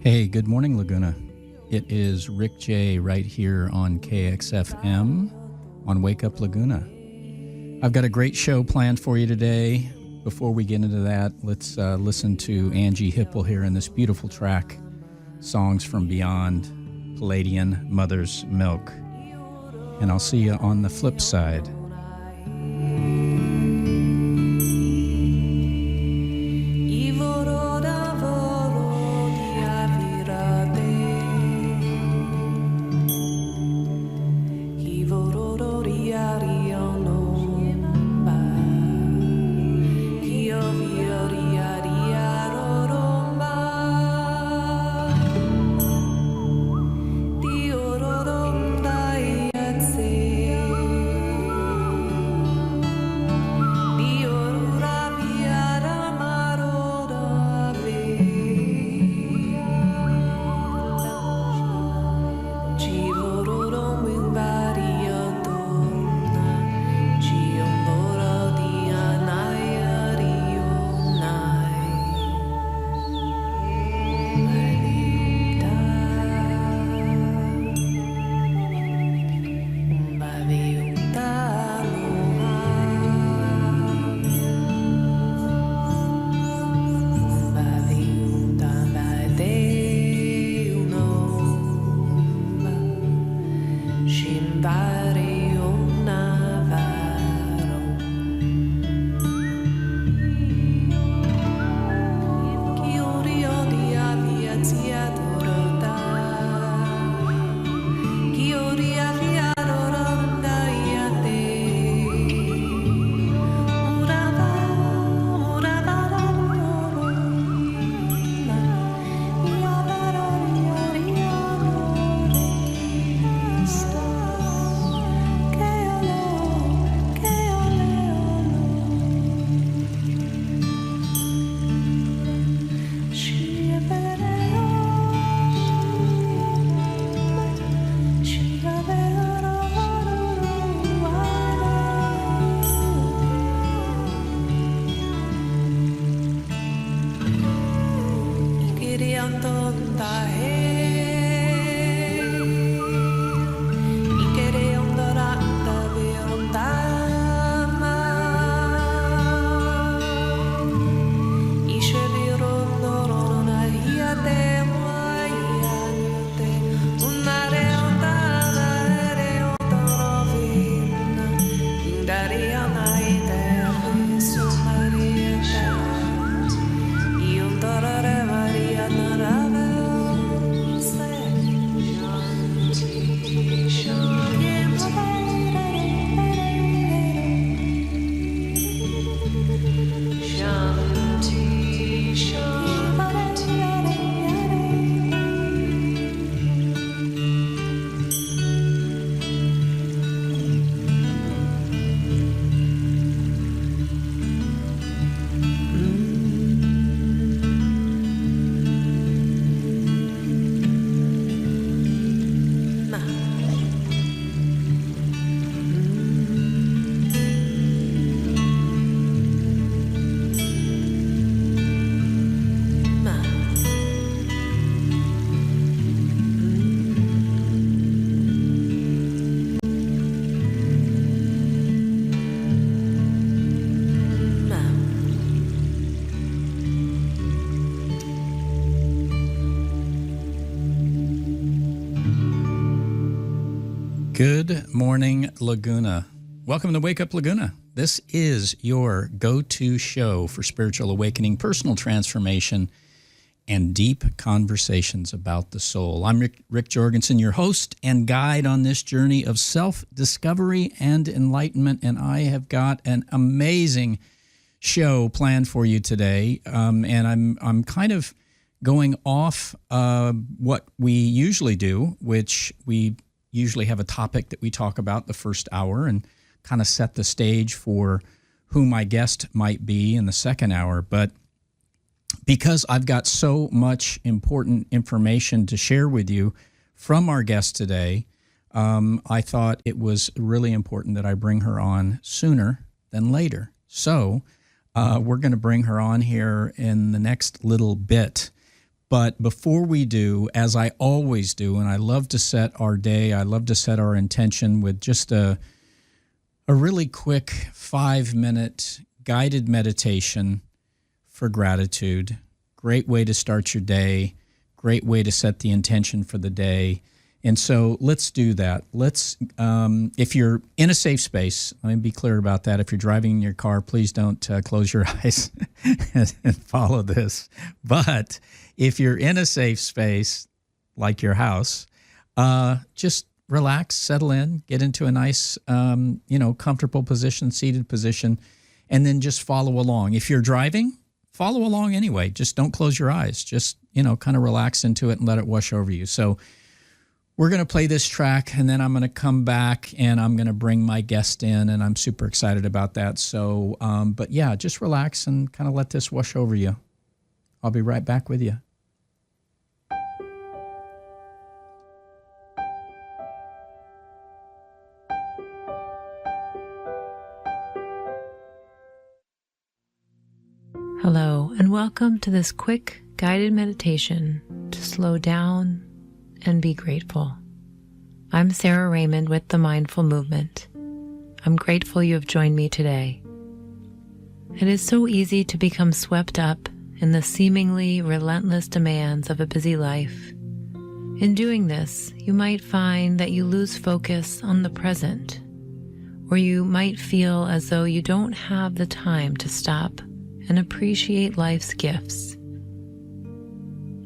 Hey, good morning, Laguna. It is Rick J right here on KXFM on Wake Up Laguna. I've got a great show planned for you today. Before we get into that, let's listen to Angie Hipple here in this beautiful track, Songs from Beyond, Palladian Mother's Milk. And I'll see you on the flip side. Good morning, Laguna. Welcome to Wake Up Laguna. This is your go-to show for spiritual awakening, personal transformation, and deep conversations about the soul. I'm Rick Jorgensen, your host and guide on this journey of self-discovery and enlightenment, and I have got an amazing show planned for you today, and I'm kind of going off what we usually do, which we usually have a topic that we talk about the first hour and kind of set the stage for who my guest might be in the second hour. But because I've got so much important information to share with you from our guest today, I thought it was really important that I bring her on sooner than later. So we're going to bring her on here in the next little bit. But before we do, as I always do, and I love to set our day, I love to set our intention with just a really quick 5-minute guided meditation for gratitude. Great way to start your day, great way to set the intention for the day. And so let's do that. Let's, if you're in a safe space, let me be clear about that. If you're driving in your car, please don't close your eyes and follow this. But if you're in a safe space, like your house, just relax, settle in, get into a nice, comfortable position, seated position, and then just follow along. If you're driving, follow along anyway. Just don't close your eyes. Just, kind of relax into it and let it wash over you. So we're going to play this track, and then I'm going to come back and I'm going to bring my guest in, and I'm super excited about that. So, but yeah, just relax and kind of let this wash over you. I'll be right back with you. Hello, and welcome to this quick guided meditation to slow down and be grateful. I'm Sarah Raymond with the Mindful Movement. I'm grateful you have joined me today. It is so easy to become swept up in the seemingly relentless demands of a busy life. In doing this, you might find that you lose focus on the present, or you might feel as though you don't have the time to stop and appreciate life's gifts.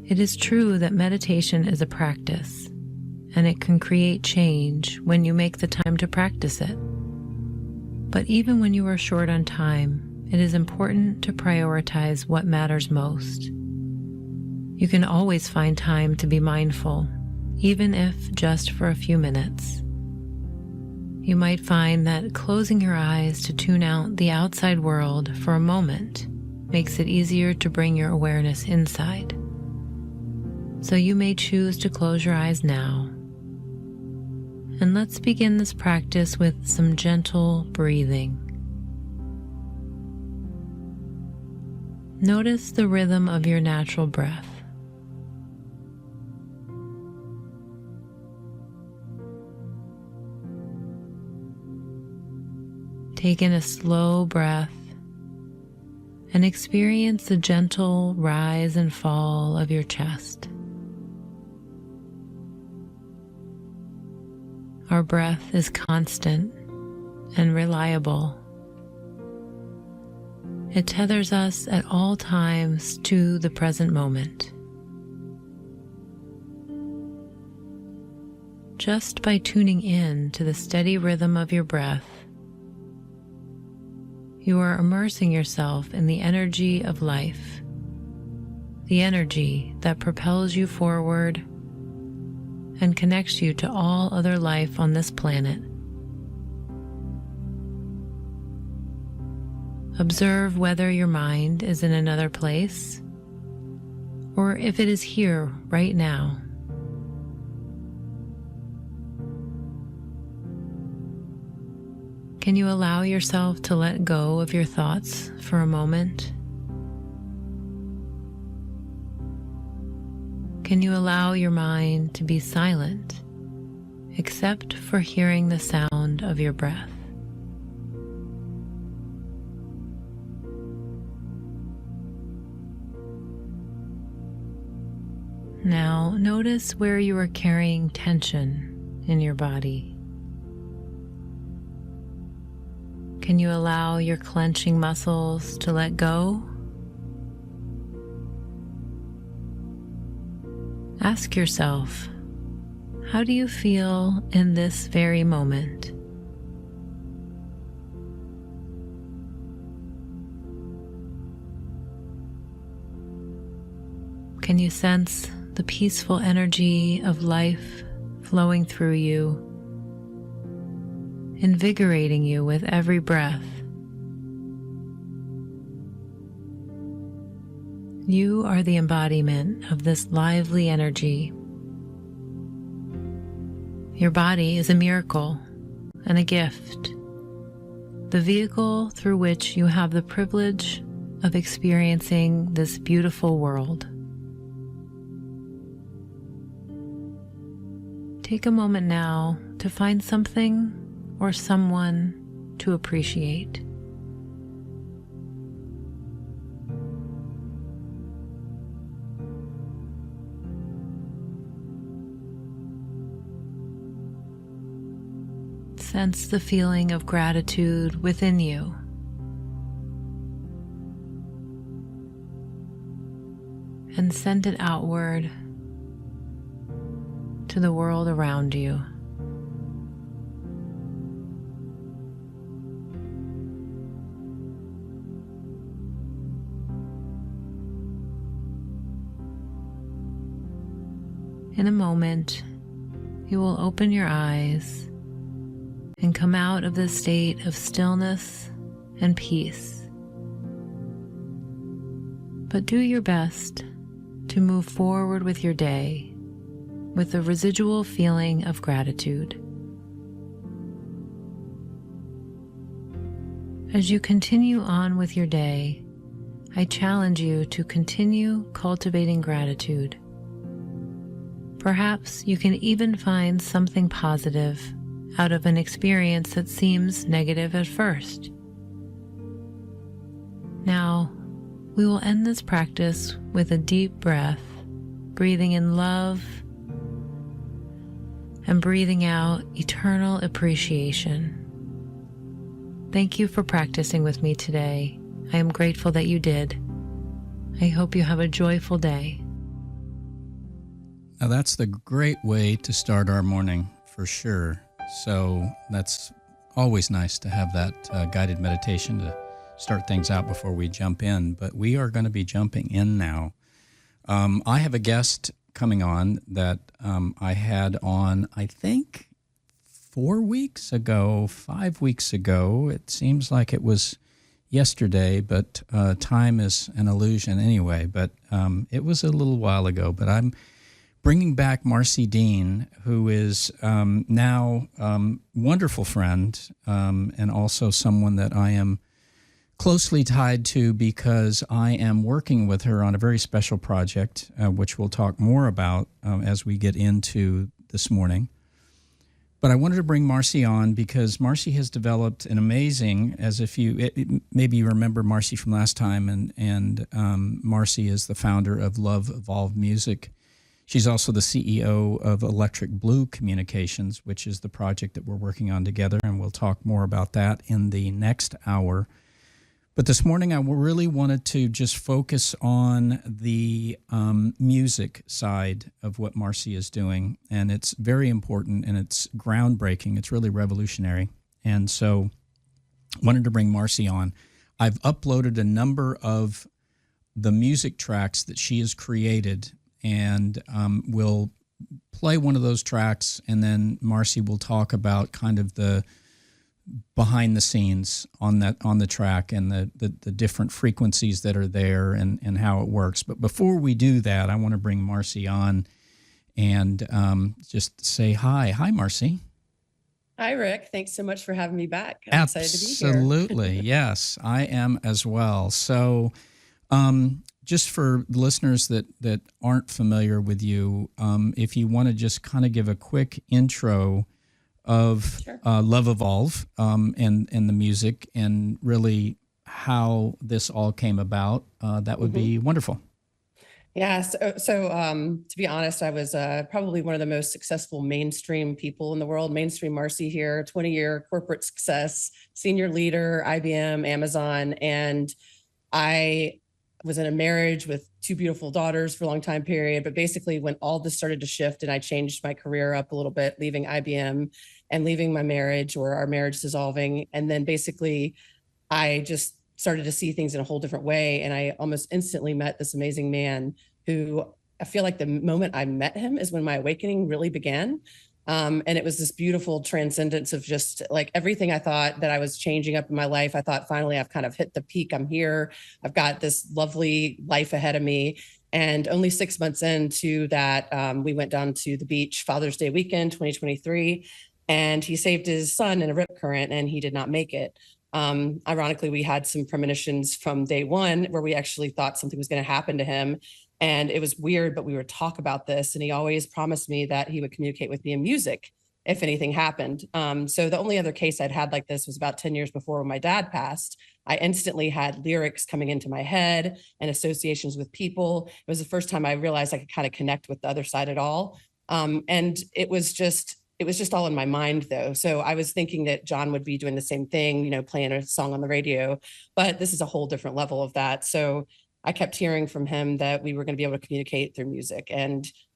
It is true that meditation is a practice, and it can create change when you make the time to practice it. But even when you are short on time, it is important to prioritize what matters most. You can always find time to be mindful, even if just for a few minutes. You might find that closing your eyes to tune out the outside world for a moment makes it easier to bring your awareness inside. So you may choose to close your eyes now. And let's begin this practice with some gentle breathing. Notice the rhythm of your natural breath. Take in a slow breath and experience the gentle rise and fall of your chest. Our breath is constant and reliable. It tethers us at all times to the present moment. Just by tuning in to the steady rhythm of your breath, you are immersing yourself in the energy of life, the energy that propels you forward and connects you to all other life on this planet. Observe whether your mind is in another place or if it is here right now. Can you allow yourself to let go of your thoughts for a moment? Can you allow your mind to be silent, except for hearing the sound of your breath? Now, notice where you are carrying tension in your body. Can you allow your clenching muscles to let go? Ask yourself, how do you feel in this very moment? Can you sense the peaceful energy of life flowing through you, invigorating you with every breath? You are the embodiment of this lively energy. Your body is a miracle and a gift, the vehicle through which you have the privilege of experiencing this beautiful world. Take a moment now to find something or someone to appreciate. Sense the feeling of gratitude within you. And send it outward to the world around you. In a moment, you will open your eyes and come out of this state of stillness and peace. But do your best to move forward with your day with a residual feeling of gratitude. As you continue on with your day, I challenge you to continue cultivating gratitude. Perhaps you can even find something positive out of an experience that seems negative at first. Now, we will end this practice with a deep breath, breathing in love and breathing out eternal appreciation. Thank you for practicing with me today. I am grateful that you did. I hope you have a joyful day. Now that's the great way to start our morning for sure. So that's always nice to have that guided meditation to start things out before we jump in. But we are going to be jumping in now. I have a guest coming on that I had on, I think, 4 weeks ago, 5 weeks ago. It seems like it was yesterday, but time is an illusion anyway. But it was a little while ago. But I'm bringing back Marcie Dean, who is now wonderful friend and also someone that I am closely tied to because I am working with her on a very special project, which we'll talk more about as we get into this morning. But I wanted to bring Marcie on because Marcie has developed an amazing, maybe you remember Marcie from last time, and Marcie is the founder of LoveVOLVE Music. She's also the CEO of Electric Blue Communications, which is the project that we're working on together, and we'll talk more about that in the next hour. But this morning, I really wanted to just focus on the music side of what Marcie is doing, and it's very important, and it's groundbreaking. It's really revolutionary, and so I wanted to bring Marcie on. I've uploaded a number of the music tracks that she has created, and we'll play one of those tracks, and then Marcie will talk about kind of the behind the scenes on the track and the different frequencies that are there and how it works. But before we do that, I want to bring Marcie on and just say hi. Hi, Marcie. Hi, Rick. Thanks so much for having me back. I'm excited to be here. Absolutely. Yes, I am as well. So just for listeners that aren't familiar with you, if you want to just kind of give a quick intro of Sure. LoveVOLVE and the music and really how this all came about, that would be wonderful. Yeah. So to be honest, I was probably one of the most successful mainstream people in the world. Mainstream Marcie here, 20-year corporate success, senior leader, IBM, Amazon. And I was in a marriage with 2 beautiful daughters for a long time period. But basically when all this started to shift and I changed my career up a little bit, leaving IBM and leaving my marriage or our marriage dissolving. And then basically I just started to see things in a whole different way. And I almost instantly met this amazing man who I feel like the moment I met him is when my awakening really began. And it was this beautiful transcendence of just like everything I thought that I was changing up in my life. I thought, finally, I've kind of hit the peak. I'm here. I've got this lovely life ahead of me. And only 6 months into that, we went down to the beach, Father's Day weekend, 2023, and he saved his son in a rip current and he did not make it. Ironically, we had some premonitions from day one where we actually thought something was going to happen to him. And it was weird, but we would talk about this. And he always promised me that he would communicate with me in music if anything happened. So the only other case I'd had like this was about 10 years before when my dad passed. I instantly had lyrics coming into my head and associations with people. It was the first time I realized I could kind of connect with the other side at all. And it was just all in my mind though. So I was thinking that John would be doing the same thing, you know, playing a song on the radio, but this is a whole different level of that. So I kept hearing from him that we were going to be able to communicate through music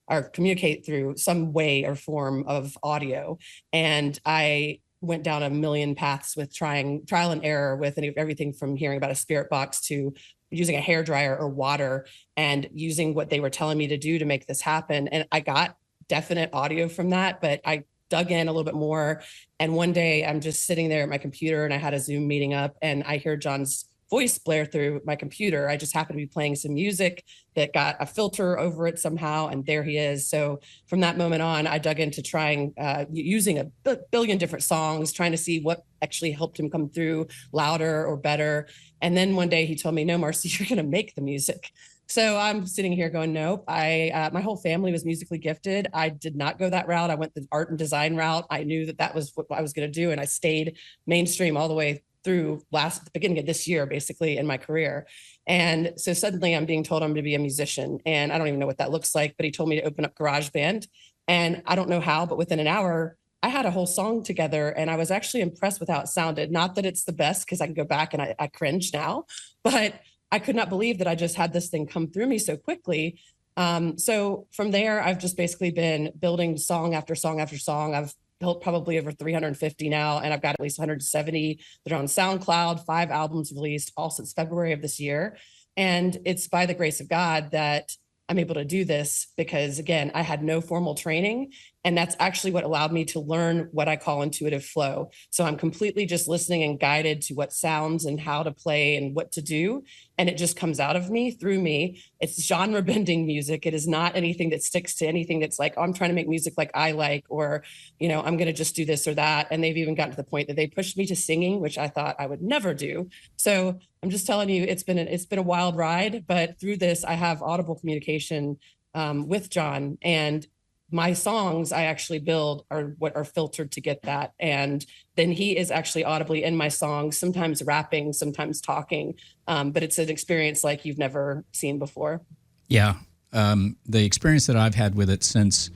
or communicate through some way or form of audio. And I went down a million paths with trial and error with everything from hearing about a spirit box to using a hairdryer or water and using what they were telling me to do to make this happen. And I got definite audio from that, but I dug in a little bit more. And one day I'm just sitting there at my computer and I had a Zoom meeting up and I hear John's voice blare through my computer. I just happened to be playing some music that got a filter over it somehow, and there he is. So from that moment on, I dug into trying using a billion different songs, trying to see what actually helped him come through louder or better. And then one day he told me, "No, Marcie, you're going to make the music." So I'm sitting here going, nope. My whole family was musically gifted. I did not go that route. I went the art and design route. I knew that was what I was going to do, and I stayed mainstream all the way through the beginning of this year, basically in my career. And so suddenly I'm being told I'm going to be a musician, and I don't even know what that looks like, but he told me to open up GarageBand, and I don't know how, but within an hour, I had a whole song together, and I was actually impressed with how it sounded. Not that it's the best, because I can go back and I cringe now, but I could not believe that I just had this thing come through me so quickly. So from there, I've just basically been building song after song after song. I've built probably over 350 now, and I've got at least 170 that are on SoundCloud, 5 albums released all since February of this year. And it's by the grace of God that I'm able to do this because, again, I had no formal training. And that's actually what allowed me to learn what I call intuitive flow. So I'm completely just listening and guided to what sounds and how to play and what to do. And it just comes out of me, through me. It's genre bending music. It is not anything that sticks to anything that's like, oh, I'm trying to make music like I like, or, you know, I'm going to just do this or that. And they've even gotten to the point that they pushed me to singing, which I thought I would never do. So I'm just telling you, it's been a wild ride, but through this, I have audible communication with John, and my songs I actually build are what are filtered to get that. And then he is actually audibly in my songs, sometimes rapping, sometimes talking. But it's an experience like you've never seen before. Yeah. The experience that I've had with it since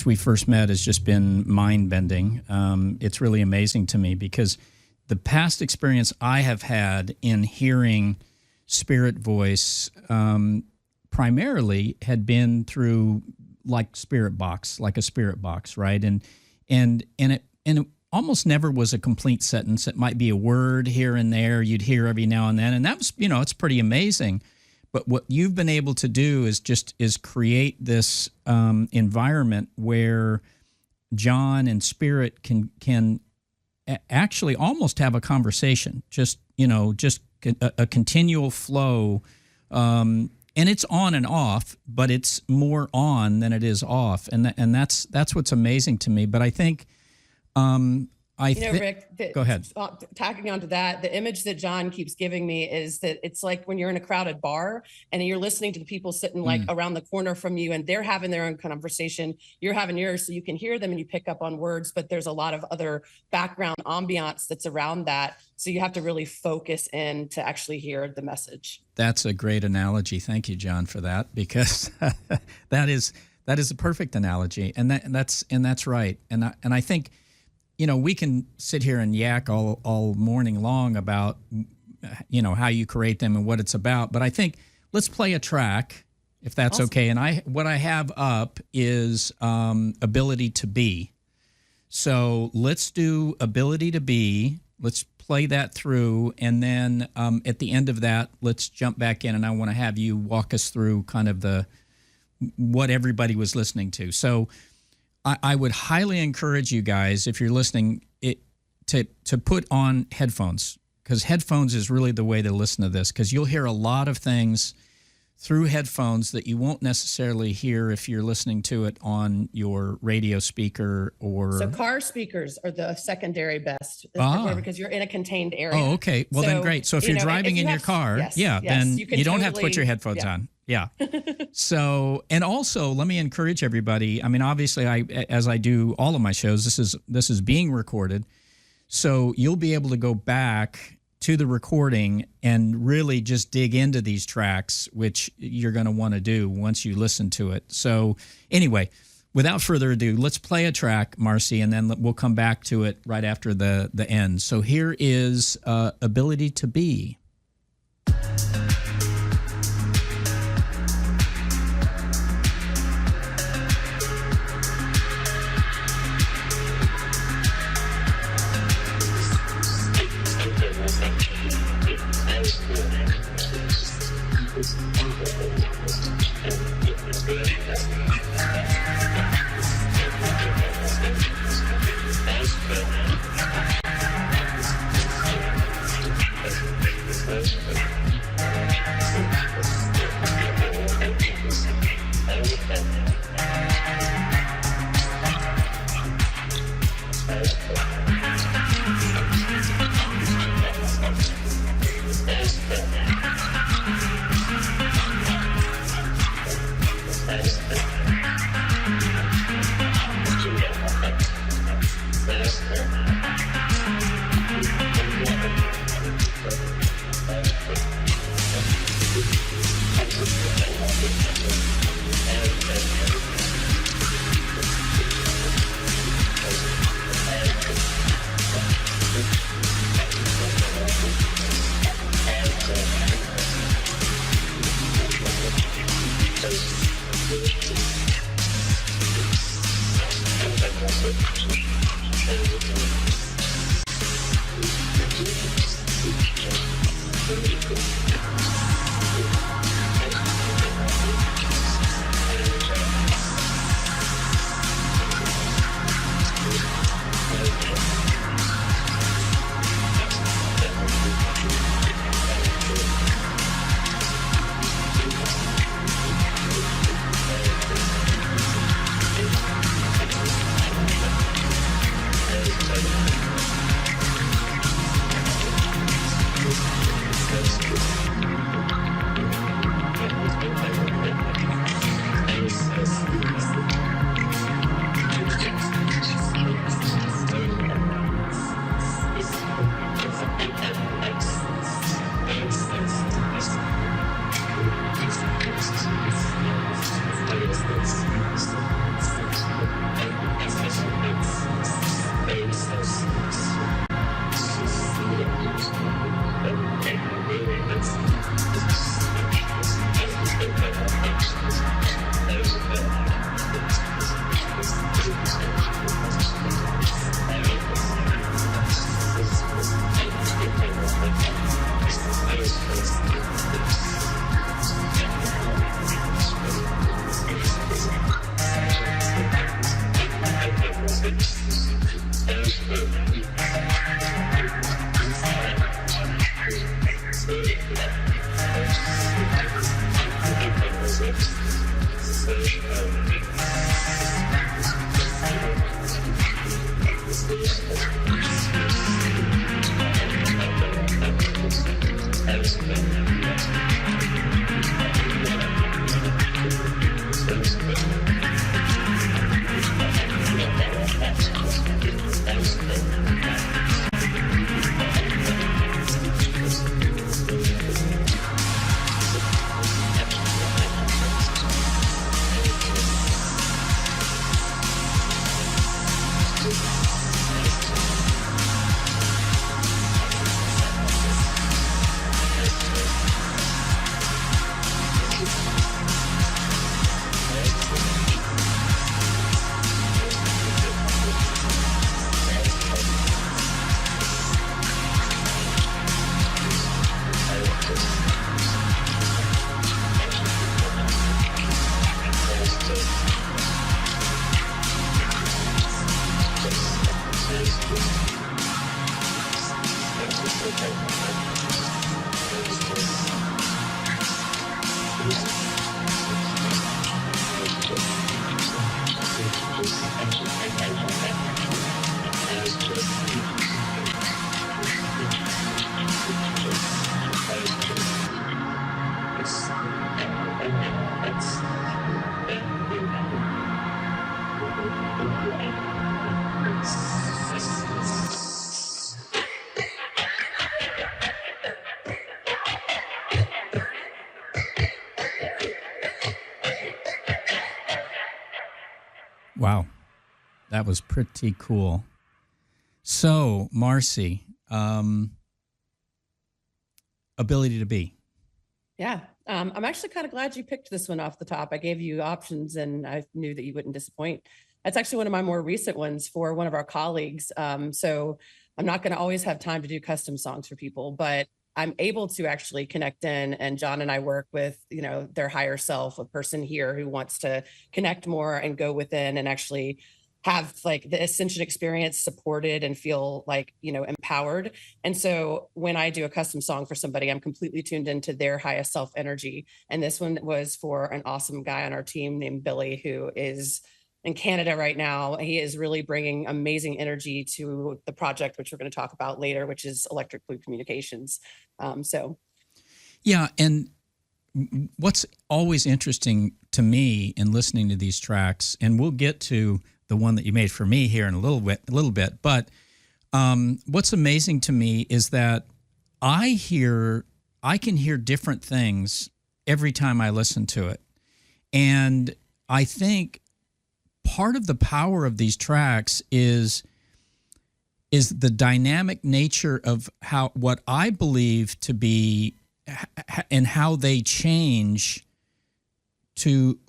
we first met has just been mind bending. It's really amazing to me because the past experience I have had in hearing spirit voice primarily had been through like a spirit box, right? And it almost never was a complete sentence. It might be a word here and there you'd hear every now and then, and that was, you know, it's pretty amazing. But what you've been able to do is create this environment where John and spirit can actually almost have a conversation, just a continual flow. And it's on and off, but it's more on than it is off, and that's what's amazing to me. But I think, Rick, go ahead. Tacking onto that, the image that John keeps giving me is that it's like when you're in a crowded bar and you're listening to the people sitting like around the corner from you, and they're having their own conversation, you're having yours, so you can hear them and you pick up on words, but there's a lot of other background ambiance that's around that. So you have to really focus in to actually hear the message. That's a great analogy. Thank you, John, for that, because that is a perfect analogy, and that's right. And I think, you know, we can sit here and yak all morning long about, you know, how you create them and what it's about. But I think let's play a track, if that's awesome. Okay. And what I have up is Ability to Be. So let's do Ability to Be. Let's play that through. And then at the end of that, let's jump back in. And I want to have you walk us through kind of what everybody was listening to. So I would highly encourage you guys, if you're listening, to put on headphones, because headphones is really the way to listen to this, because you'll hear a lot of things through headphones that you won't necessarily hear if you're listening to it on your radio speaker or... So car speakers are the secondary best because you're in a contained area. Oh, okay. Well, then great. So if you're driving in your car, then you don't have to put your headphones on. Yeah. So, and also let me encourage everybody. I mean, obviously as I do all of my shows, this is being recorded. So you'll be able to go back to the recording and really just dig into these tracks, which you're going to want to do once you listen to it. So anyway, without further ado, let's play a track, Marcie, and then we'll come back to it right after the end. So here is Ability to Be. That was pretty cool. So, Marcie, ability to be. Yeah. I'm actually kind of glad you picked this one off the top. I gave you options and I knew that you wouldn't disappoint. That's actually one of my more recent ones for one of our colleagues. So I'm not going to always have time to do custom songs for people, but I'm able to actually connect in, and John and I work with, their higher self, a person here who wants to connect more and go within and actually have like the ascension experience supported and feel like, empowered. And so when I do a custom song for somebody, I'm completely tuned into their highest self energy. And this one was for an awesome guy on our team named Billy, who is in Canada right now. He is really bringing amazing energy to the project, which we're going to talk about later, which is Electric Blue Communications. Yeah. And what's always interesting to me in listening to these tracks, and we'll get to the one that you made for me here in a little bit. But what's amazing to me is that I can hear different things every time I listen to it. And I think part of the power of these tracks is the dynamic nature of what I believe to be and how they change to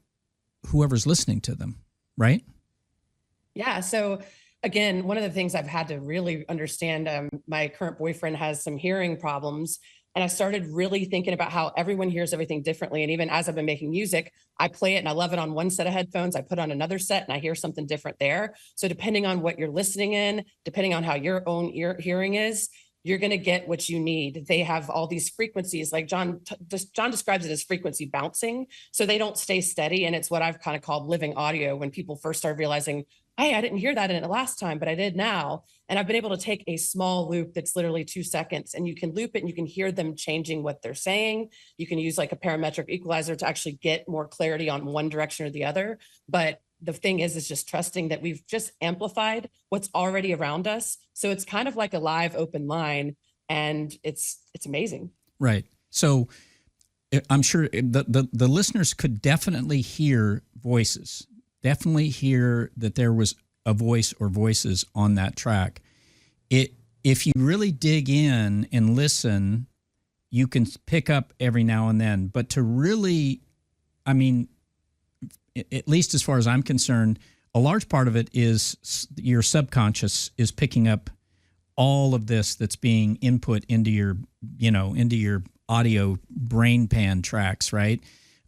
whoever's listening to them, right? Yeah. So again, one of the things I've had to really understand, my current boyfriend has some hearing problems. And I started really thinking about how everyone hears everything differently. And even as I've been making music, I play it and I love it on one set of headphones. I put on another set and I hear something different there. So depending on what you're listening in, depending on how your own hearing is, you're going to get what you need. They have all these frequencies, like John describes it as frequency bouncing. So they don't stay steady. And it's what I've kind of called living audio, when people first started realizing, hey, I didn't hear that in it last time, but I did now. And I've been able to take a small loop that's literally 2 seconds, and you can loop it and you can hear them changing what they're saying. You can use like a parametric equalizer to actually get more clarity on one direction or the other. But the thing is just trusting that we've just amplified what's already around us. So it's kind of like a live open line, and it's amazing. Right. So I'm sure the listeners could definitely hear voices, definitely hear that there was a voice or voices on that track. If you really dig in and listen, you can pick up every now and then. But to really, I mean, at least as far as I'm concerned, a large part of it is your subconscious is picking up all of this that's being input into your audio brain pan tracks, right?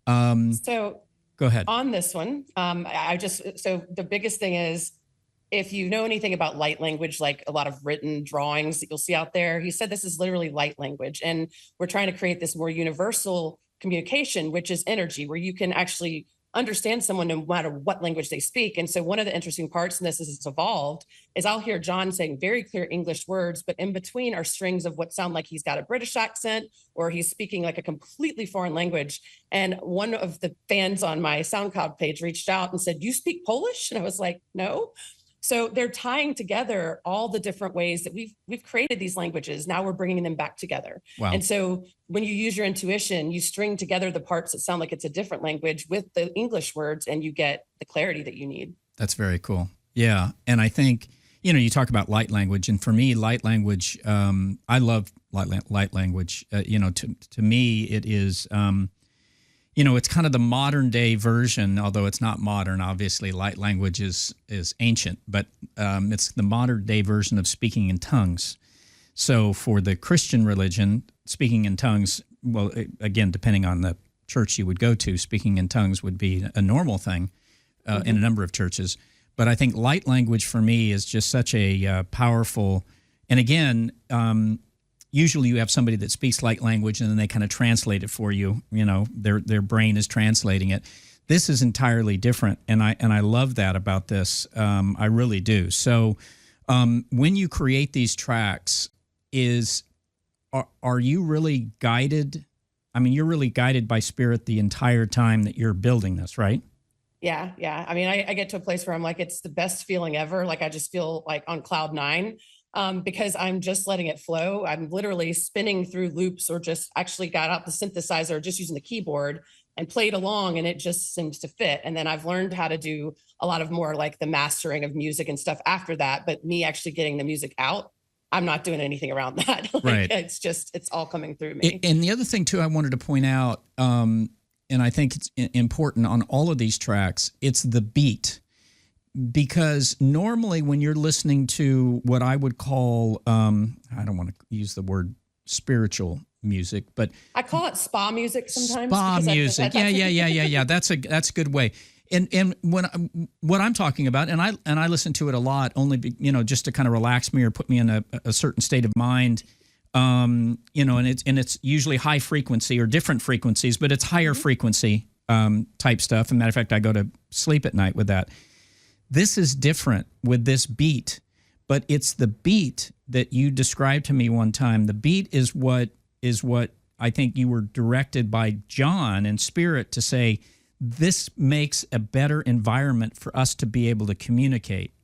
So go ahead. On this one, so the biggest thing is, if you know anything about light language, like a lot of written drawings that you'll see out there, he said this is literally light language. And we're trying to create this more universal communication, which is energy, where you can actually understand someone no matter what language they speak. And so one of the interesting parts in this as it's evolved is I'll hear John saying very clear English words, but in between are strings of what sound like he's got a British accent or he's speaking like a completely foreign language. And one of the fans on my SoundCloud page reached out and said, "You speak Polish?" And I was like, "No." So they're tying together all the different ways that we've created these languages. Now we're bringing them back together. Wow. And so when you use your intuition, you string together the parts that sound like it's a different language with the English words, and you get the clarity that you need. That's very cool. Yeah. And I think, you talk about light language, and for me, light language, I love light language. To me, it is, it's kind of the modern day version, although it's not modern. Obviously, light language is ancient, but it's the modern day version of speaking in tongues. So for the Christian religion, speaking in tongues, well, again, depending on the church you would go to, speaking in tongues would be a normal thing in a number of churches. But I think light language for me is just such a powerful, and again, usually you have somebody that speaks light language and then they kind of translate it for you. Their brain is translating it. This is entirely different, and I love that about this. I really do. So when you create these tracks, are you really guided? I mean, you're really guided by spirit the entire time that you're building this, right? Yeah. I mean, I get to a place where I'm like, it's the best feeling ever. Like I just feel like on cloud 9. Because I'm just letting it flow. I'm literally spinning through loops, or just actually got out the synthesizer, just using the keyboard and played along, and it just seems to fit. And then I've learned how to do a lot of more like the mastering of music and stuff after that. But me actually getting the music out, I'm not doing anything around that. Like, right. It's all coming through me. And the other thing too, I wanted to point out, and I think it's important on all of these tracks, it's the beat. Because normally when you're listening to what I would call, I don't want to use the word spiritual music, but I call it spa music sometimes. Spa music. Yeah. That's a good way. And when what I'm talking about, and I listen to it a lot, only just to kind of relax me or put me in a certain state of mind. And it's usually high frequency or different frequencies, but it's higher frequency type stuff. As a matter of fact, I go to sleep at night with that. This is different with this beat, but it's the beat that you described to me one time. The beat is what I think you were directed by John and Spirit to say, this makes a better environment for us to be able to communicate.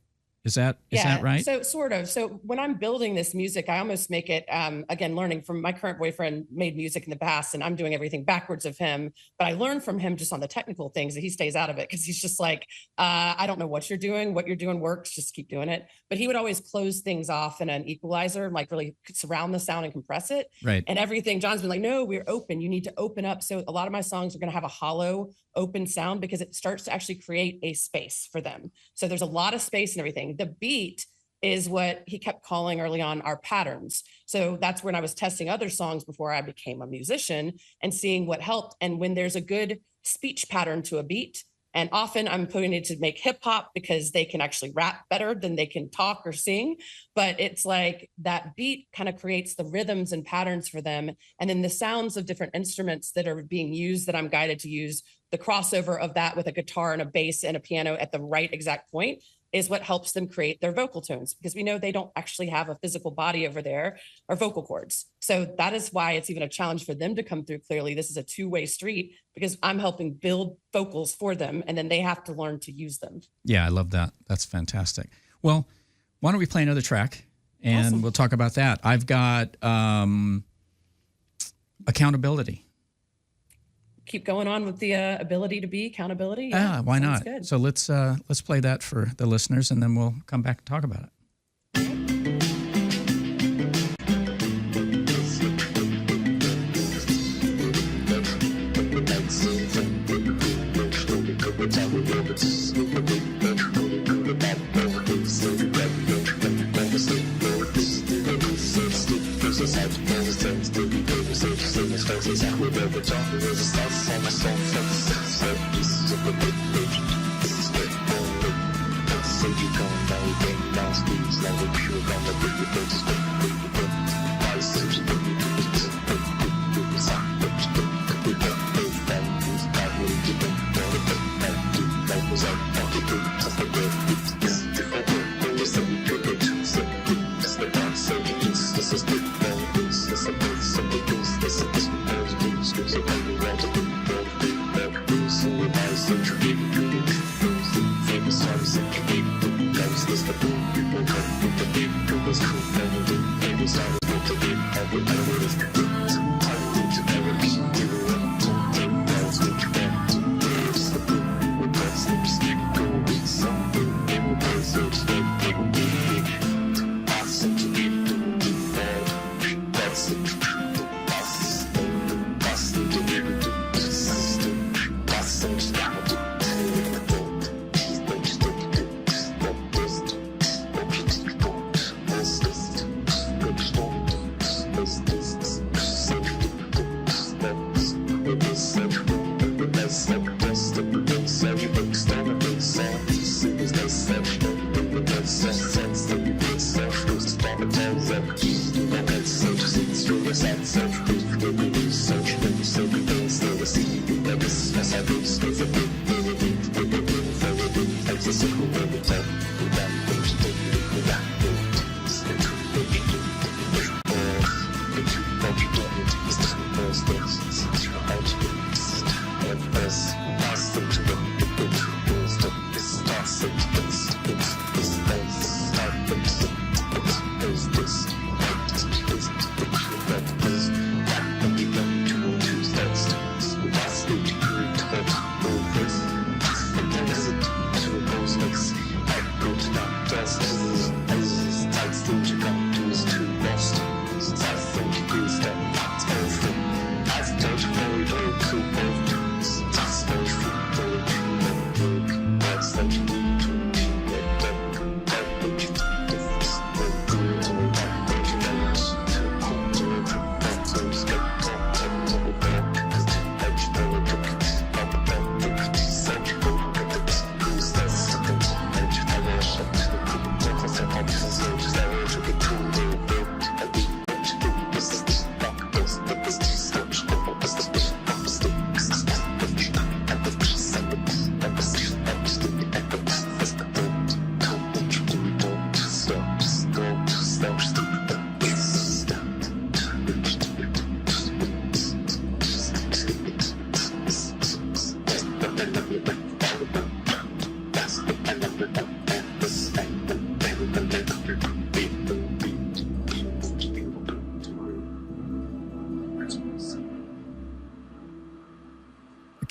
Is that right? So sort of. So when I'm building this music, I almost make it, again, learning from my current boyfriend made music in the past, and I'm doing everything backwards of him. But I learned from him just on the technical things that he stays out of it, because he's just like, I don't know what you're doing. What you're doing works. Just keep doing it. But he would always close things off in an equalizer, like really surround the sound and compress it. Right. And everything. John's been like, no, we're open. You need to open up. So a lot of my songs are going to have a hollow, open sound, because it starts to actually create a space for them. So there's a lot of space and everything. The beat is what he kept calling early on our patterns. So that's when I was testing other songs before I became a musician and seeing what helped. And when there's a good speech pattern to a beat, and often I'm putting it to make hip hop because they can actually rap better than they can talk or sing. But it's like that beat kind of creates the rhythms and patterns for them. And then the sounds of different instruments that are being used that I'm guided to use, the crossover of that with a guitar and a bass and a piano at the right exact point is what helps them create their vocal tones, because we know they don't actually have a physical body over there or vocal cords. So that is why it's even a challenge for them to come through clearly. This is a two-way street, because I'm helping build vocals for them, and then they have to learn to use them. Yeah, I love that. That's fantastic. Well, why don't we play another track, and Awesome. We'll talk about that. I've got accountability. Keep going on with the ability to be accountability. Yeah, why not? Good. So let's play that for the listeners, and then we'll come back and talk about it.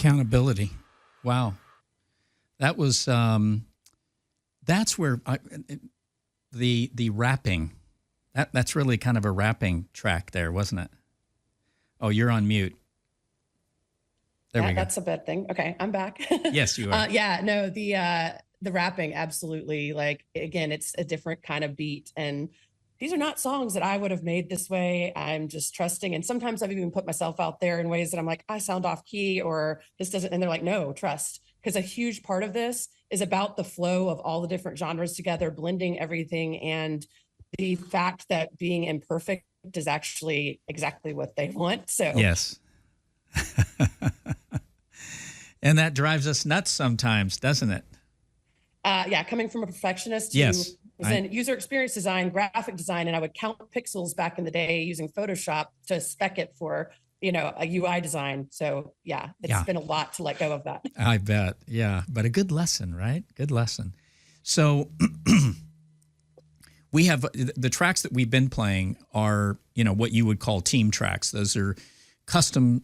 Accountability. Wow. That was, that's where the rapping, that's really kind of a rapping track there, wasn't it? Oh, you're on mute. There we go. That's a bad thing. Okay, I'm back. Yes, you are. Yeah, no, the rapping, absolutely. Like, again, it's a different kind of beat. And these are not songs that I would have made this way. I'm just trusting. And sometimes I've even put myself out there in ways that I'm like, I sound off key or this doesn't. And they're like, no, trust. Because a huge part of this is about the flow of all the different genres together, blending everything. And the fact that being imperfect is actually exactly what they want. So yes. And that drives us nuts sometimes, doesn't it? Yeah, coming from a perfectionist who yes. was in user experience design, graphic design, and I would count pixels back in the day using Photoshop to spec it for, a UI design. So yeah, it's been a lot to let go of that. I bet. Yeah. But a good lesson, right? Good lesson. So we have the tracks that we've been playing are, what you would call team tracks. Those are custom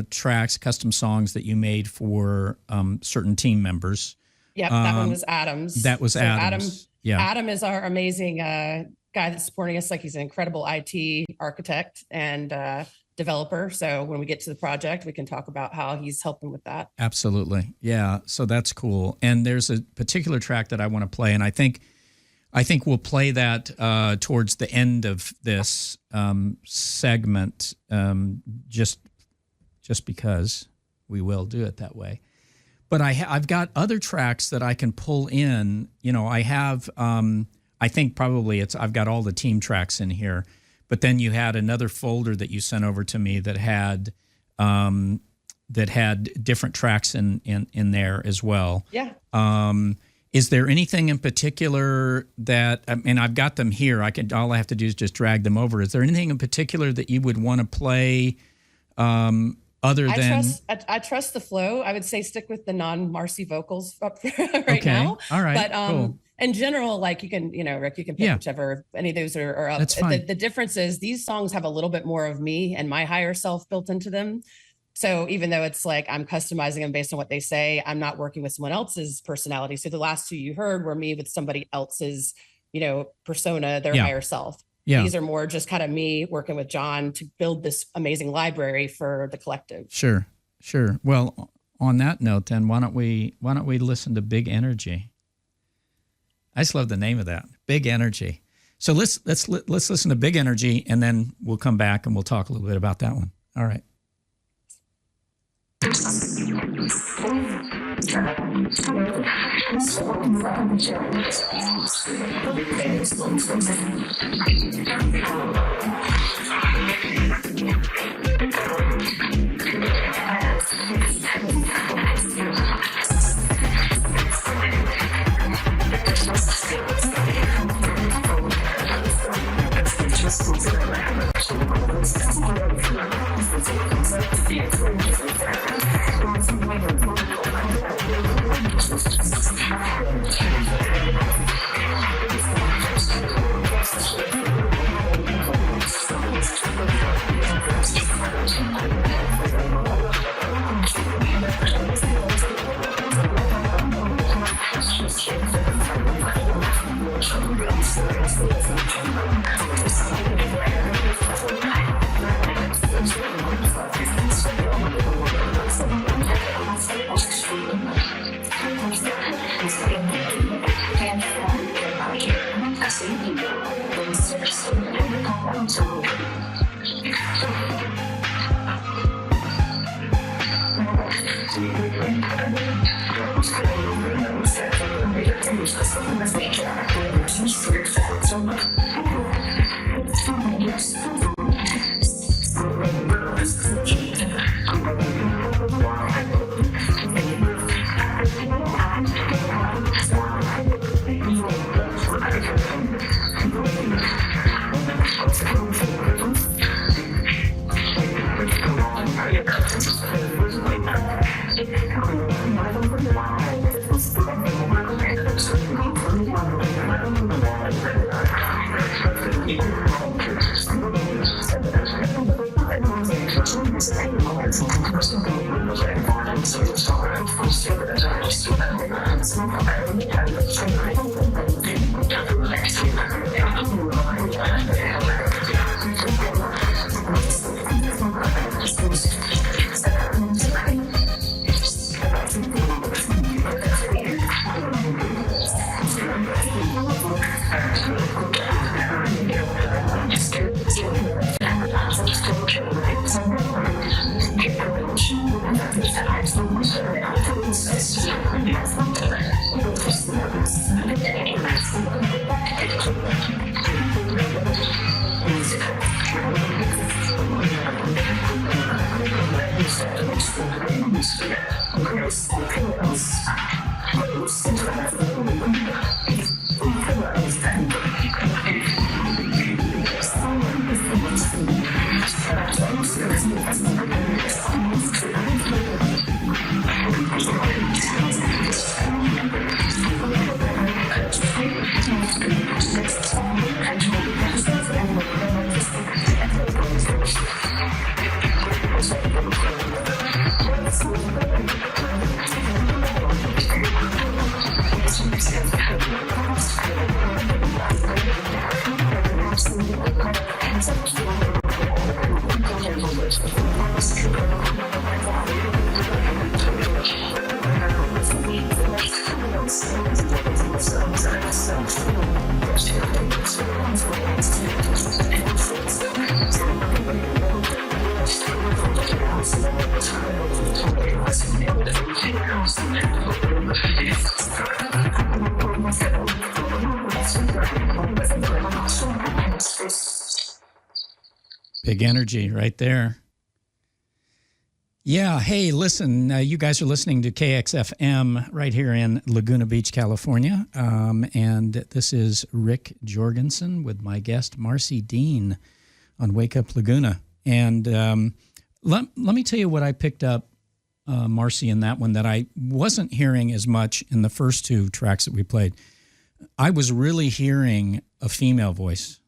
tracks, custom songs that you made for certain team members. Yep, that one was Adam's. That was Adam's. Adam is our amazing guy that's supporting us. Like, he's an incredible IT architect and developer. So when we get to the project, we can talk about how he's helping with that. Absolutely. Yeah. So that's cool. And there's a particular track that I want to play, and I think we'll play that towards the end of this segment, just because we will do it that way. But I've got other tracks that I can pull in. I have, I think probably I've got all the team tracks in here. But then you had another folder that you sent over to me that had different tracks in there as well. Yeah. Is there anything in particular that, I've got them here. All I have to do is just drag them over. Is there anything in particular that you would want to play other than? I trust the flow. I would say stick with the non-Marcie vocals up right now. All right. But cool. In general, like, you can, Rick, you can pick whichever any of those are up. That's fine. The difference is these songs have a little bit more of me and my higher self built into them. So even though it's like I'm customizing them based on what they say, I'm not working with someone else's personality. So the last two you heard were me with somebody else's, persona, their higher self. Yeah. These are more just kind of me working with John to build this amazing library for the collective. Sure. Well, on that note, then why don't we listen to Big Energy? I just love the name of that, Big Energy. So let's listen to Big Energy, and then we'll come back and we'll talk a little bit about that one. All right. Big energy right there. Yeah. Hey, listen, you guys are listening to KXFM right here in Laguna Beach, California. And this is Rick Jorgensen with my guest, Marcie Dean, on Wake Up Laguna. And let me tell you what I picked up, Marcie, in that one that I wasn't hearing as much in the first two tracks that we played. I was really hearing a female voice.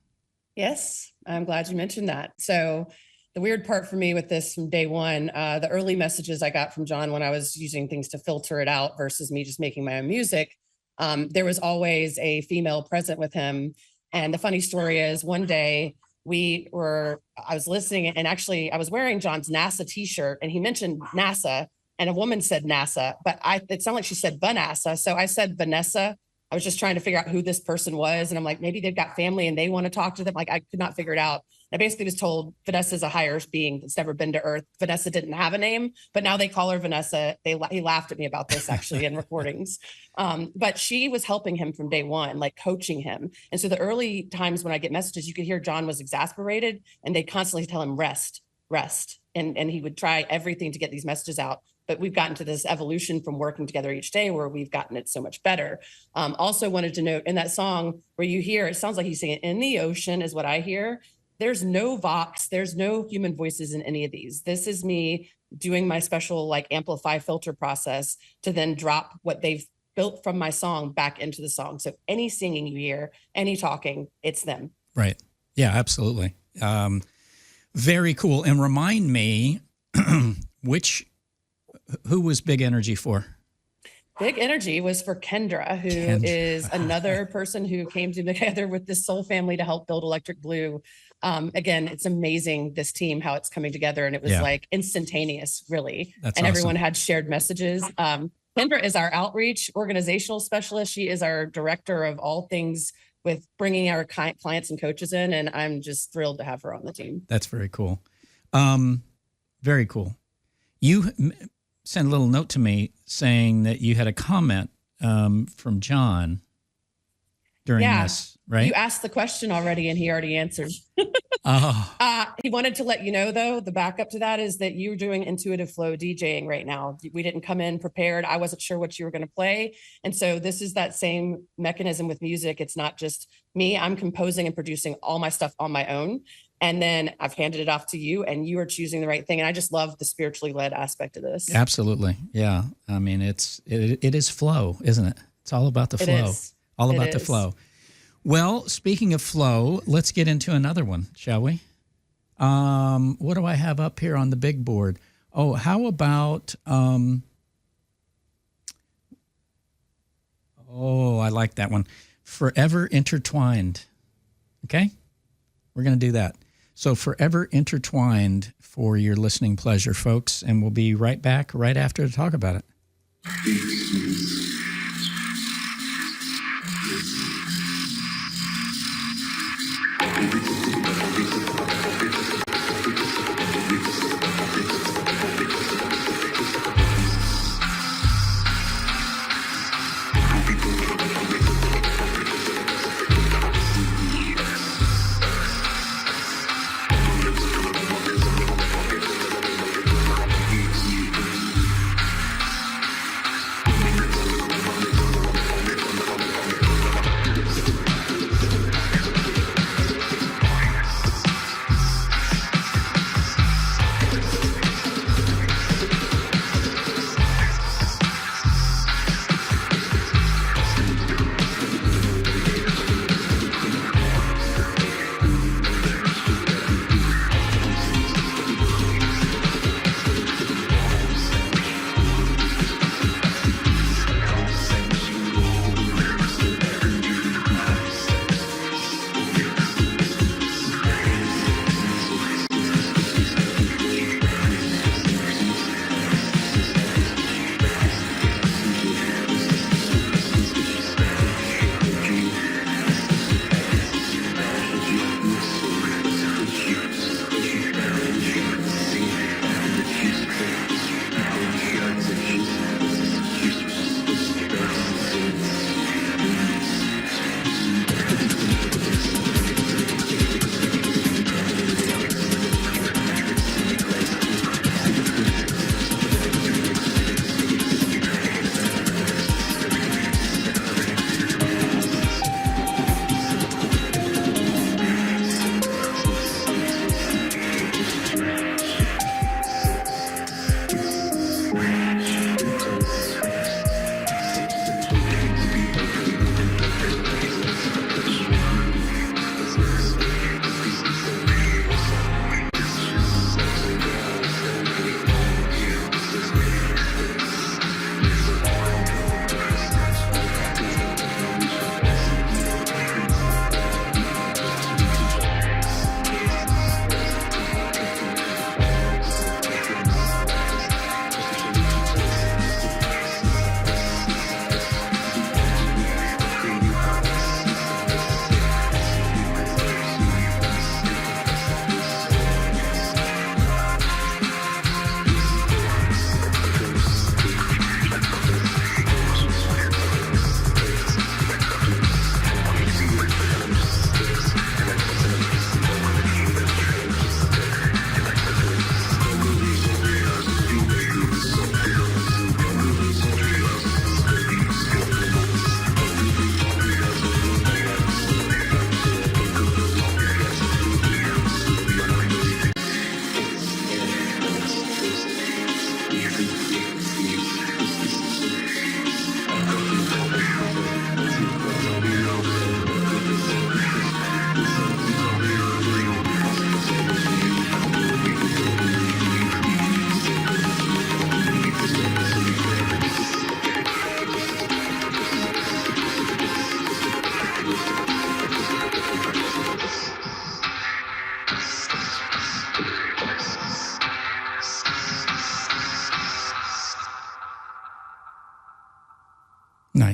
Yes, I'm glad you mentioned that. So the weird part for me with this from day one, the early messages I got from John when I was using things to filter it out versus me just making my own music, there was always a female present with him. And the funny story is one day I was listening, and actually I was wearing John's NASA t-shirt, and he mentioned NASA, and a woman said NASA, but it sounded like she said Vanessa. So I said Vanessa. I was just trying to figure out who this person was. And I'm like, maybe they've got family and they want to talk to them. Like, I could not figure it out. I basically was told Vanessa's a higher being that's never been to Earth. Vanessa didn't have a name, but now they call her Vanessa. He laughed at me about this actually in recordings. But she was helping him from day one, like coaching him. And so the early times when I get messages, you could hear John was exasperated and they constantly tell him rest. And he would try everything to get these messages out. But we've gotten to this evolution from working together each day where we've gotten it so much better. Also wanted to note in that song where you hear, it sounds like he's saying in the ocean is what I hear. There's no vox, there's no human voices in any of these. This is me doing my special like amplify filter process to then drop what they've built from my song back into the song. So any singing you hear, any talking, it's them. Right. Yeah, absolutely. Very cool. And remind me, who was Big Energy for? Big Energy was for Kendra, who is another person who came together with this soul family to help build Electric Blue. Again, it's amazing, this team, how it's coming together. And it was like instantaneous, really. That's and awesome. Everyone had shared messages. Kendra is our outreach organizational specialist. She is our director of all things with bringing our clients and coaches in. And I'm just thrilled to have her on the team. That's very cool. Very cool. You sent a little note to me saying that you had a comment from John during this, right? You asked the question already and he already answered. He wanted to let you know, though, the backup to that is that you're doing intuitive flow DJing right now. We didn't come in prepared. I wasn't sure what you were going to play. And so this is that same mechanism with music. It's not just me. I'm composing and producing all my stuff on my own. And then I've handed it off to you and you are choosing the right thing. And I just love the spiritually led aspect of this. Absolutely. Yeah. I mean, it is flow, isn't it? It's all about the flow. All about the flow. Well, speaking of flow, let's get into another one, shall we? What do I have up here on the big board? Oh, how about, I like that one. Forever Intertwined. Okay? We're going to do that. So Forever Intertwined for your listening pleasure, folks, and we'll be right back right after to talk about it.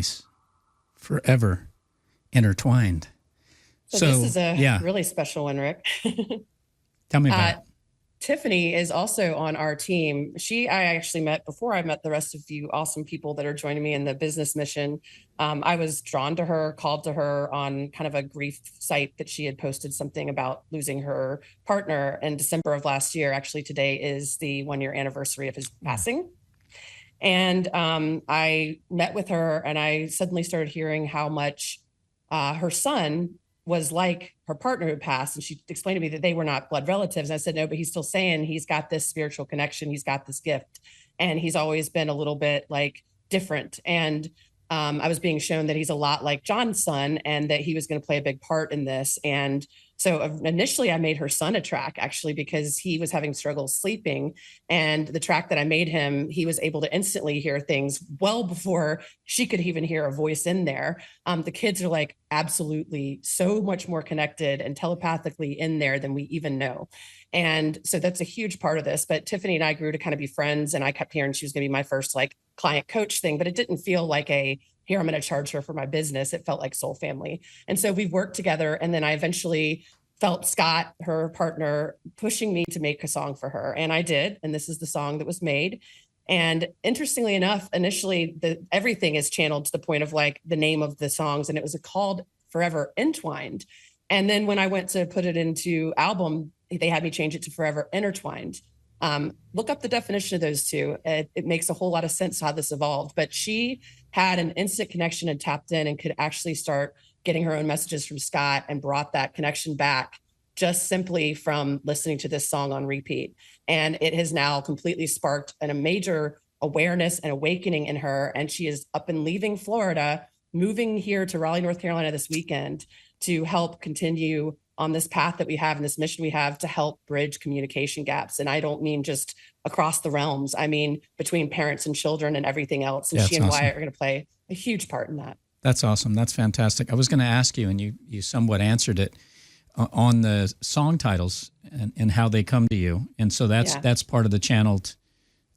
Nice. Forever intertwined. So this is a really special one, Rick. Tell me about it. Tiffany is also on our team. I actually met before I met the rest of you awesome people that are joining me in the business mission. I was drawn to her, called to her on kind of a grief site that she had posted something about losing her partner in December of last year. Actually, today is the 1-year anniversary of his passing. And I met with her and I suddenly started hearing how much her son was like her partner who passed. And she explained to me that they were not blood relatives. And I said, no, but he's still saying he's got this spiritual connection. He's got this gift. And he's always been a little bit like different. And I was being shown that he's a lot like John's son and that he was going to play a big part in this. And so initially I made her son a track actually because he was having struggles sleeping, and the track that I made him, he was able to instantly hear things well before she could even hear a voice in there. The kids are like absolutely so much more connected and telepathically in there than we even know. And so that's a huge part of this. But Tiffany and I grew to kind of be friends, and I kept hearing she was going to be my first like client coach thing, but it didn't feel like here, I'm going to charge her for my business. It felt like soul family. And so we've worked together. And then I eventually felt Scott, her partner, pushing me to make a song for her. And I did. And this is the song that was made. And interestingly enough, initially everything is channeled to the point of like the name of the songs. And it was called Forever Entwined. And then when I went to put it into album, they had me change it to Forever Intertwined. Look up the definition of those two. It makes a whole lot of sense how this evolved. But she had an instant connection and tapped in and could actually start getting her own messages from Scott and brought that connection back just simply from listening to this song on repeat. And it has now completely sparked a major awareness and awakening in her. And she is up and leaving Florida, moving here to Raleigh, North Carolina this weekend to help continue on this path that we have and this mission we have to help bridge communication gaps. And I don't mean just across the realms. I mean, between parents and children and everything else. And she and Wyatt are going to play a huge part in that. That's awesome. That's fantastic. I was going to ask you, and you somewhat answered it, on the song titles and how they come to you. And so that's part of the channeled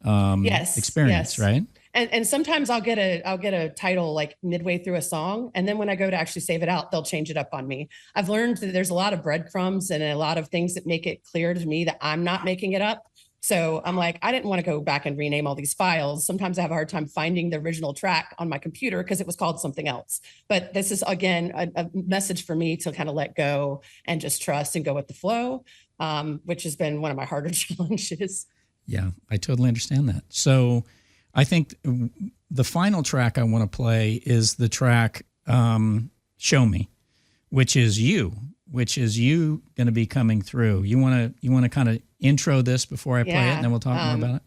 experience, right? And sometimes I'll get a title like midway through a song. And then when I go to actually save it out, they'll change it up on me. I've learned that there's a lot of breadcrumbs and a lot of things that make it clear to me that I'm not making it up. So I'm like, I didn't want to go back and rename all these files. Sometimes I have a hard time finding the original track on my computer because it was called something else. But this is, again, a message for me to kind of let go and just trust and go with the flow, which has been one of my harder challenges. Yeah, I totally understand that. So I think the final track I want to play is the track Show Me, which is you going to be coming through. You want to kind of intro this before I play it, and then we'll talk more about it?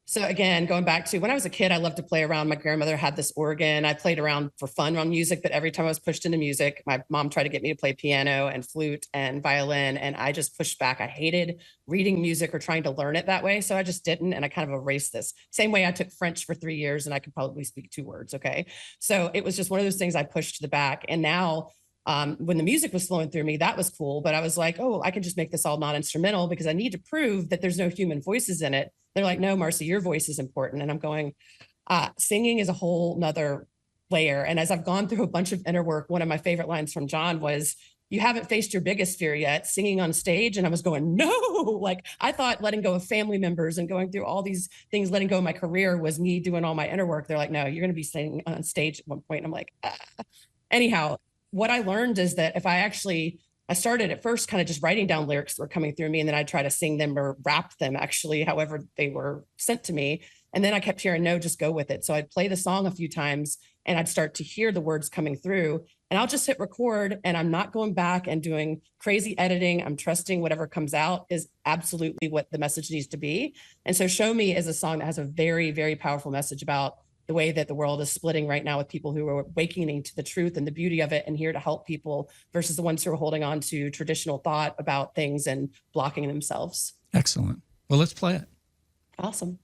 So again, going back to when I was a kid, I loved to play around. My grandmother had this organ. I played around for fun on music, but every time I was pushed into music, my mom tried to get me to play piano and flute and violin, and I just pushed back. I hated reading music or trying to learn it that way, so I just didn't, and I kind of erased this. Same way I took French for 3 years, and I could probably speak 2 words, okay? So it was just one of those things I pushed to the back, and now when the music was flowing through me, that was cool. But I was like, oh, I can just make this all non-instrumental because I need to prove that there's no human voices in it. They're like, no, Marcie, your voice is important. And I'm going, singing is a whole nother layer. And as I've gone through a bunch of inner work, one of my favorite lines from John was, you haven't faced your biggest fear yet, singing on stage. And I was going, no, like I thought letting go of family members and going through all these things, letting go of my career was me doing all my inner work. They're like, no, you're going to be singing on stage at one point. And I'm like, Anyhow, what I learned is that if I started at first kind of just writing down lyrics that were coming through me, and then I'd try to sing them or rap them actually, however they were sent to me. And then I kept hearing, no, just go with it. So I'd play the song a few times and I'd start to hear the words coming through, and I'll just hit record, and I'm not going back and doing crazy editing. I'm trusting whatever comes out is absolutely what the message needs to be. And so Show Me is a song that has a very, very powerful message about the way that the world is splitting right now with people who are awakening to the truth and the beauty of it and here to help people versus the ones who are holding on to traditional thought about things and blocking themselves. Excellent. Well, let's play it. Awesome.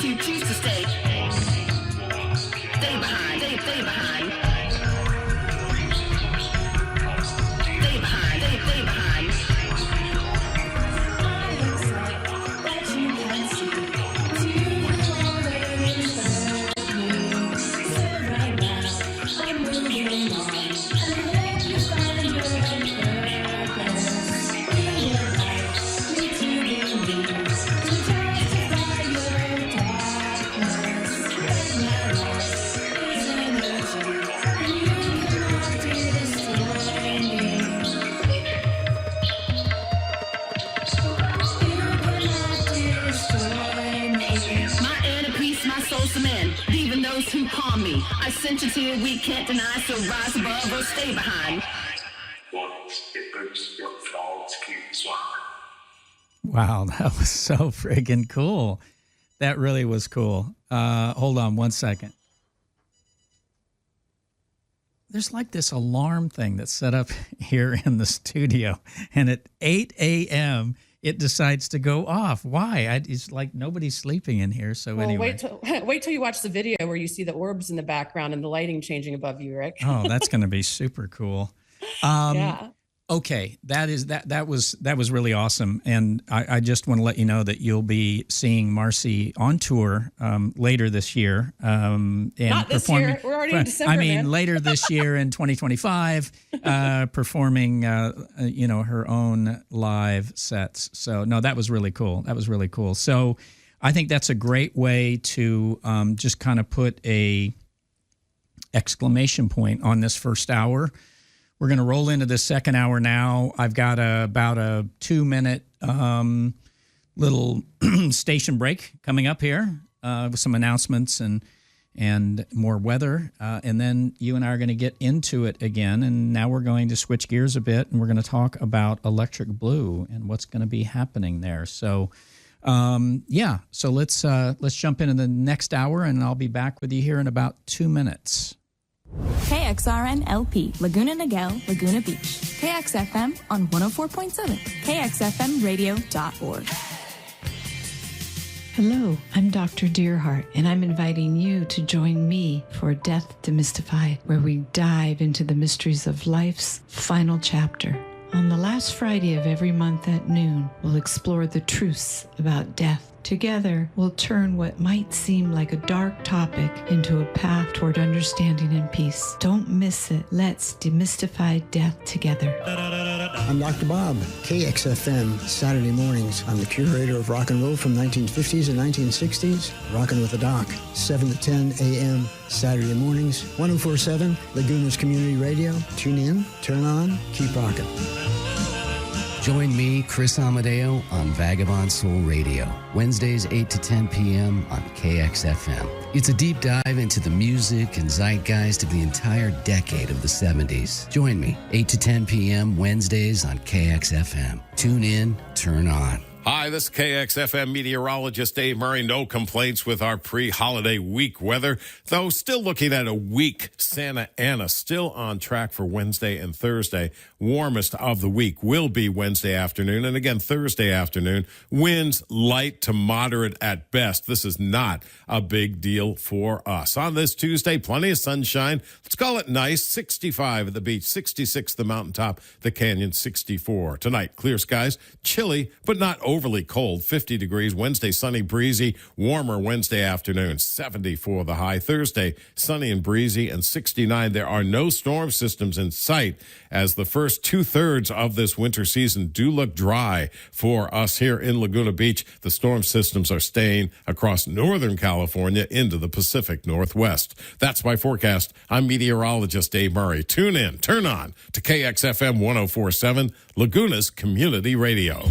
those who choose to stay behind, stay behind. Stay behind, stay behind. Who harm me. I sent you to we can't deny, so rise above or stay behind. Wow, that was so friggin' cool. That really was cool. Hold on one second. There's like this alarm thing that's set up here in the studio, and at 8 a.m., it decides to go off. Why? It's like nobody's sleeping in here. So well, anyway. Wait till you watch the video where you see the orbs in the background and the lighting changing above you, Rick. Oh, that's going to be super cool. Yeah. Okay, that was really awesome, and I just want to let you know that you'll be seeing Marcie on tour later this year. And not this year. We're already in December. I mean, man. later this year in 2025, performing her own live sets. So no, that was really cool. That was really cool. So I think that's a great way to just kind of put a exclamation point on this first hour. We're going to roll into the second hour now. I've got about a 2-minute little station break coming up here with some announcements and more weather. And then you and I are going to get into it again. And now we're going to switch gears a bit, and we're going to talk about Electric Blue and what's going to be happening there. So, so let's jump into the next hour, and I'll be back with you here in about 2 minutes. KXRN LP, Laguna Niguel, Laguna Beach. KXFM on 104.7, KXFMradio.org. Hello, I'm Dr. Dearheart, and I'm inviting you to join me for Death Demystified, where we dive into the mysteries of life's final chapter. On the last Friday of every month at noon, we'll explore the truths about death. Together, we'll turn what might seem like a dark topic into a path toward understanding and peace. Don't miss it. Let's demystify death together. I'm Dr. Bob, KXFM, Saturday mornings. I'm the curator of rock and roll from 1950s and 1960s. Rockin' with the Doc, 7 to 10 a.m. Saturday mornings, 104.7 Laguna's Community Radio. Tune in, turn on, keep rockin'. Join me, Chris Amadeo, on Vagabond Soul Radio, Wednesdays 8 to 10 p.m. on KXFM. It's a deep dive into the music and zeitgeist of the entire decade of the 70s. Join me, 8 to 10 p.m. Wednesdays on KXFM. Tune in, turn on. Hi, this is KXFM meteorologist Dave Murray. No complaints with our pre-holiday week weather, though still looking at a weak Santa Ana, still on track for Wednesday and Thursday. Warmest of the week will be Wednesday afternoon, and again Thursday afternoon. Winds light to moderate at best. This is not a big deal for us. On this Tuesday, plenty of sunshine. Let's call it nice. 65 at the beach, 66 the mountaintop, the canyon 64. Tonight, clear skies, chilly, but not overly cold, 50 degrees. Wednesday, sunny, breezy, warmer Wednesday afternoon, 70 for the high. Thursday, sunny and breezy, and 69. There are no storm systems in sight, as the first 2/3 of this winter season do look dry for us here in Laguna Beach. The storm systems are staying across Northern California into the Pacific Northwest. That's my forecast. I'm meteorologist Dave Murray. Tune in, turn on to KXFM 104.7, Laguna's Community Radio.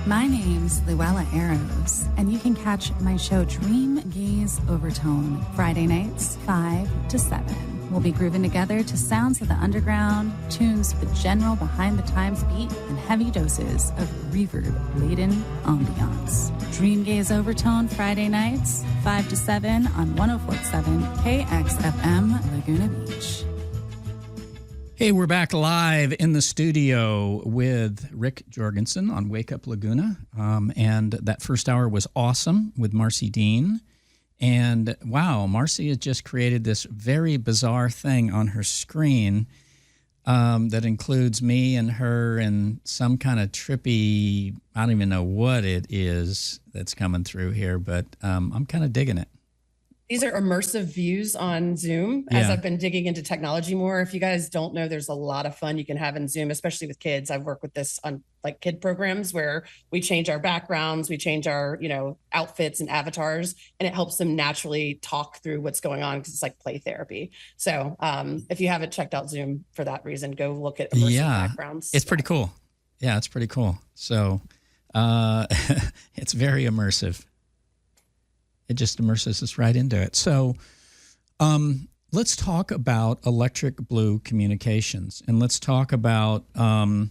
My name's Luella Arrows, and you can catch my show Dream Gaze Overtone Friday nights 5 to 7. We'll be grooving together to sounds of the underground, tunes with general behind-the-times beat, and heavy doses of reverb-laden ambiance. Dream Gaze Overtone Friday nights 5 to 7 on 104.7 KXFM Laguna Beach. Hey, we're back live in the studio with Rick Jorgensen on Wake Up Laguna. And that first hour was awesome with Marcie Dean. And wow, Marcie has just created this very bizarre thing on her screen that includes me and her and some kind of trippy, I don't even know what it is that's coming through here, but I'm kind of digging it. These are immersive views on Zoom as I've been digging into technology more. If you guys don't know, there's a lot of fun you can have in Zoom, especially with kids. I've worked with this on like kid programs where we change our backgrounds, we change our, outfits and avatars, and it helps them naturally talk through what's going on because it's like play therapy. So if you haven't checked out Zoom for that reason, go look at immersive backgrounds. It's pretty cool. Yeah, it's pretty cool. So it's very immersive. It just immerses us right into it. So let's talk about electric blue communications, and let's talk about kind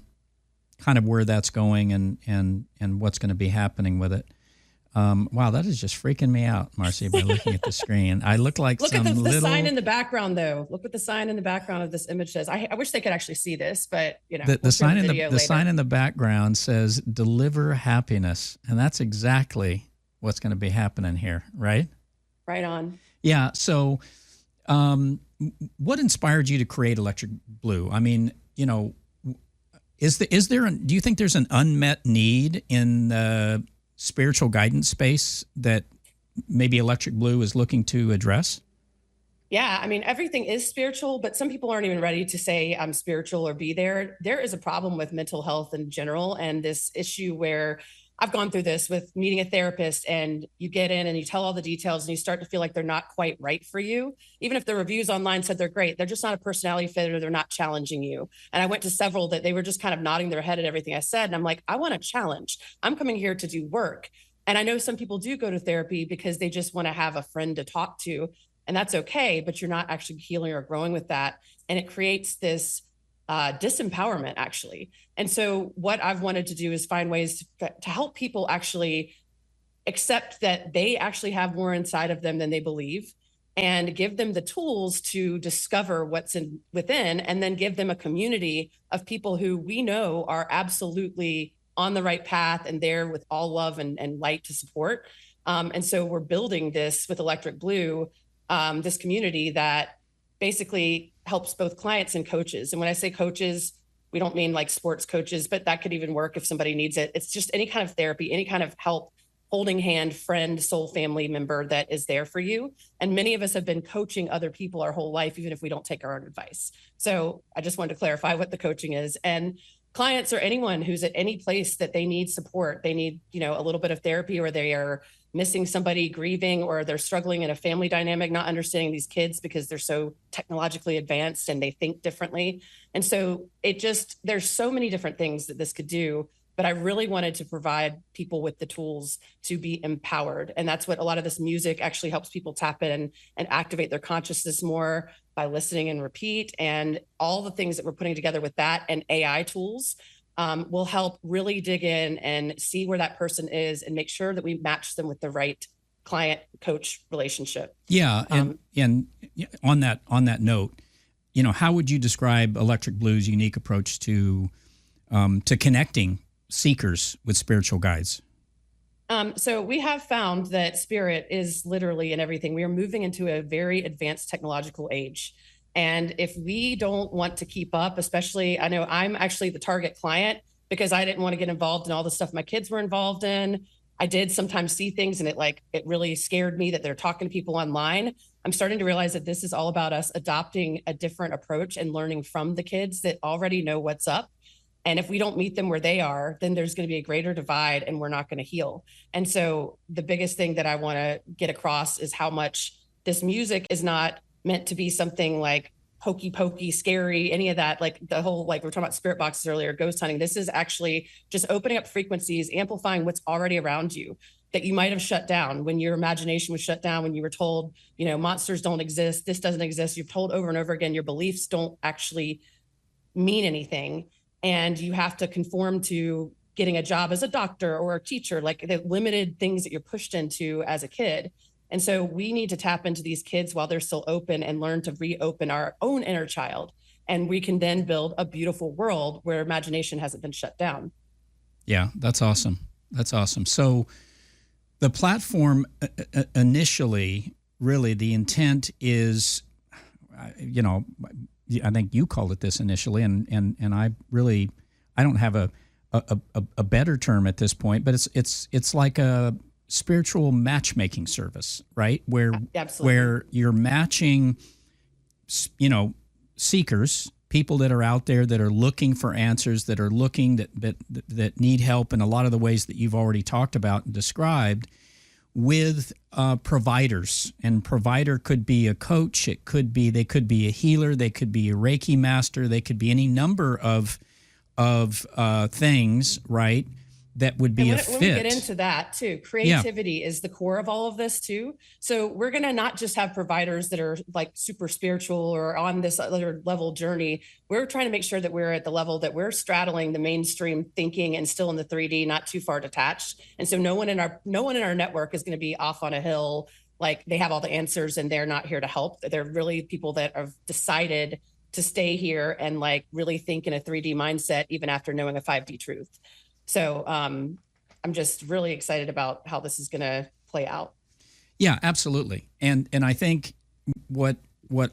of where that's going and what's going to be happening with it. Wow, that is just freaking me out, Marcie, by looking at the screen. I look like Look at the sign in the background, though. Look what the sign in the background of this image says. I wish they could actually see this, but the sign in the sign in the background says "Deliver Happiness," and that's exactly what's going to be happening here, right? Right on. Yeah. So, what inspired you to create Electric Blue? I mean, do you think there's an unmet need in the spiritual guidance space that maybe Electric Blue is looking to address? Yeah, I mean, everything is spiritual, but some people aren't even ready to say I'm spiritual or be there. There is a problem with mental health in general, and this issue where I've gone through this with meeting a therapist, and you get in and you tell all the details and you start to feel like they're not quite right for you. Even if the reviews online said they're great, they're just not a personality fit or they're not challenging you. And I went to several that they were just kind of nodding their head at everything I said. And I'm like, I want a challenge. I'm coming here to do work. And I know some people do go to therapy because they just want to have a friend to talk to, and that's okay, but you're not actually healing or growing with that. And it creates this disempowerment, actually. And so what I've wanted to do is find ways to help people actually accept that they actually have more inside of them than they believe, and give them the tools to discover what's within, and then give them a community of people who we know are absolutely on the right path and there with all love and light to support. And so we're building this with Electric Blue, this community that basically helps both clients and coaches. And when I say coaches, we don't mean like sports coaches, but that could even work if somebody needs it. It's just any kind of therapy, any kind of help, holding hand, friend, soul family member that is there for you. And many of us have been coaching other people our whole life, even if we don't take our own advice. So I just wanted to clarify what the coaching is. And clients or anyone who's at any place that they need support, they need, a little bit of therapy, or they are missing somebody, grieving, or they're struggling in a family dynamic, not understanding these kids because they're so technologically advanced and they think differently. And so there's so many different things that this could do, but I really wanted to provide people with the tools to be empowered. And that's what a lot of this music actually helps people tap in and activate their consciousness more by listening and repeat. And all the things that we're putting together with that and AI tools will help really dig in and see where that person is and make sure that we match them with the right client coach relationship. Yeah. And on that note, how would you describe Electric Blue's unique approach to connecting seekers with spiritual guides? So we have found that spirit is literally in everything. We are moving into a very advanced technological age. And if we don't want to keep up, especially, I know I'm actually the target client because I didn't want to get involved in all the stuff my kids were involved in. I did sometimes see things and it really scared me that they're talking to people online. I'm starting to realize that this is all about us adopting a different approach and learning from the kids that already know what's up. And if we don't meet them where they are, then there's going to be a greater divide and we're not going to heal. And so the biggest thing that I want to get across is how much this music is not meant to be something like hokey pokey, scary, any of that, like the whole, like we were talking about spirit boxes earlier, ghost hunting. This is actually just opening up frequencies, amplifying what's already around you that you might have shut down when your imagination was shut down, when you were told, monsters don't exist, this doesn't exist. You've told over and over again, your beliefs don't actually mean anything. And you have to conform to getting a job as a doctor or a teacher, like the limited things that you're pushed into as a kid. And so we need to tap into these kids while they're still open and learn to reopen our own inner child And we can then build a beautiful world where imagination hasn't been shut down. Yeah, that's awesome. That's awesome. So the platform initially, really, the intent is, you know, I think you called it this initially, and I don't have a better term at this point, but it's like a spiritual matchmaking service, right? Where you're matching, you know, seekers, people that are out there that are looking for answers, that are looking that need help in a lot of the ways that you've already talked about and described, with providers. And provider could be a coach, they could be a healer, they could be a Reiki master, they could be any number of things, right? That would be a fit. When we get into that too, creativity is the core of all of this too. So we're going to not just have providers that are like super spiritual or on this other level journey. We're trying to make sure that we're at the level that we're straddling the mainstream thinking and still in the 3D, not too far detached. And so no one in our network is going to be off on a hill like they have all the answers and they're not here to help. They're really people that have decided to stay here and like really think in a 3D mindset even after knowing a 5D truth. So I'm just really excited about how this is going to play out. Yeah, absolutely. And I think what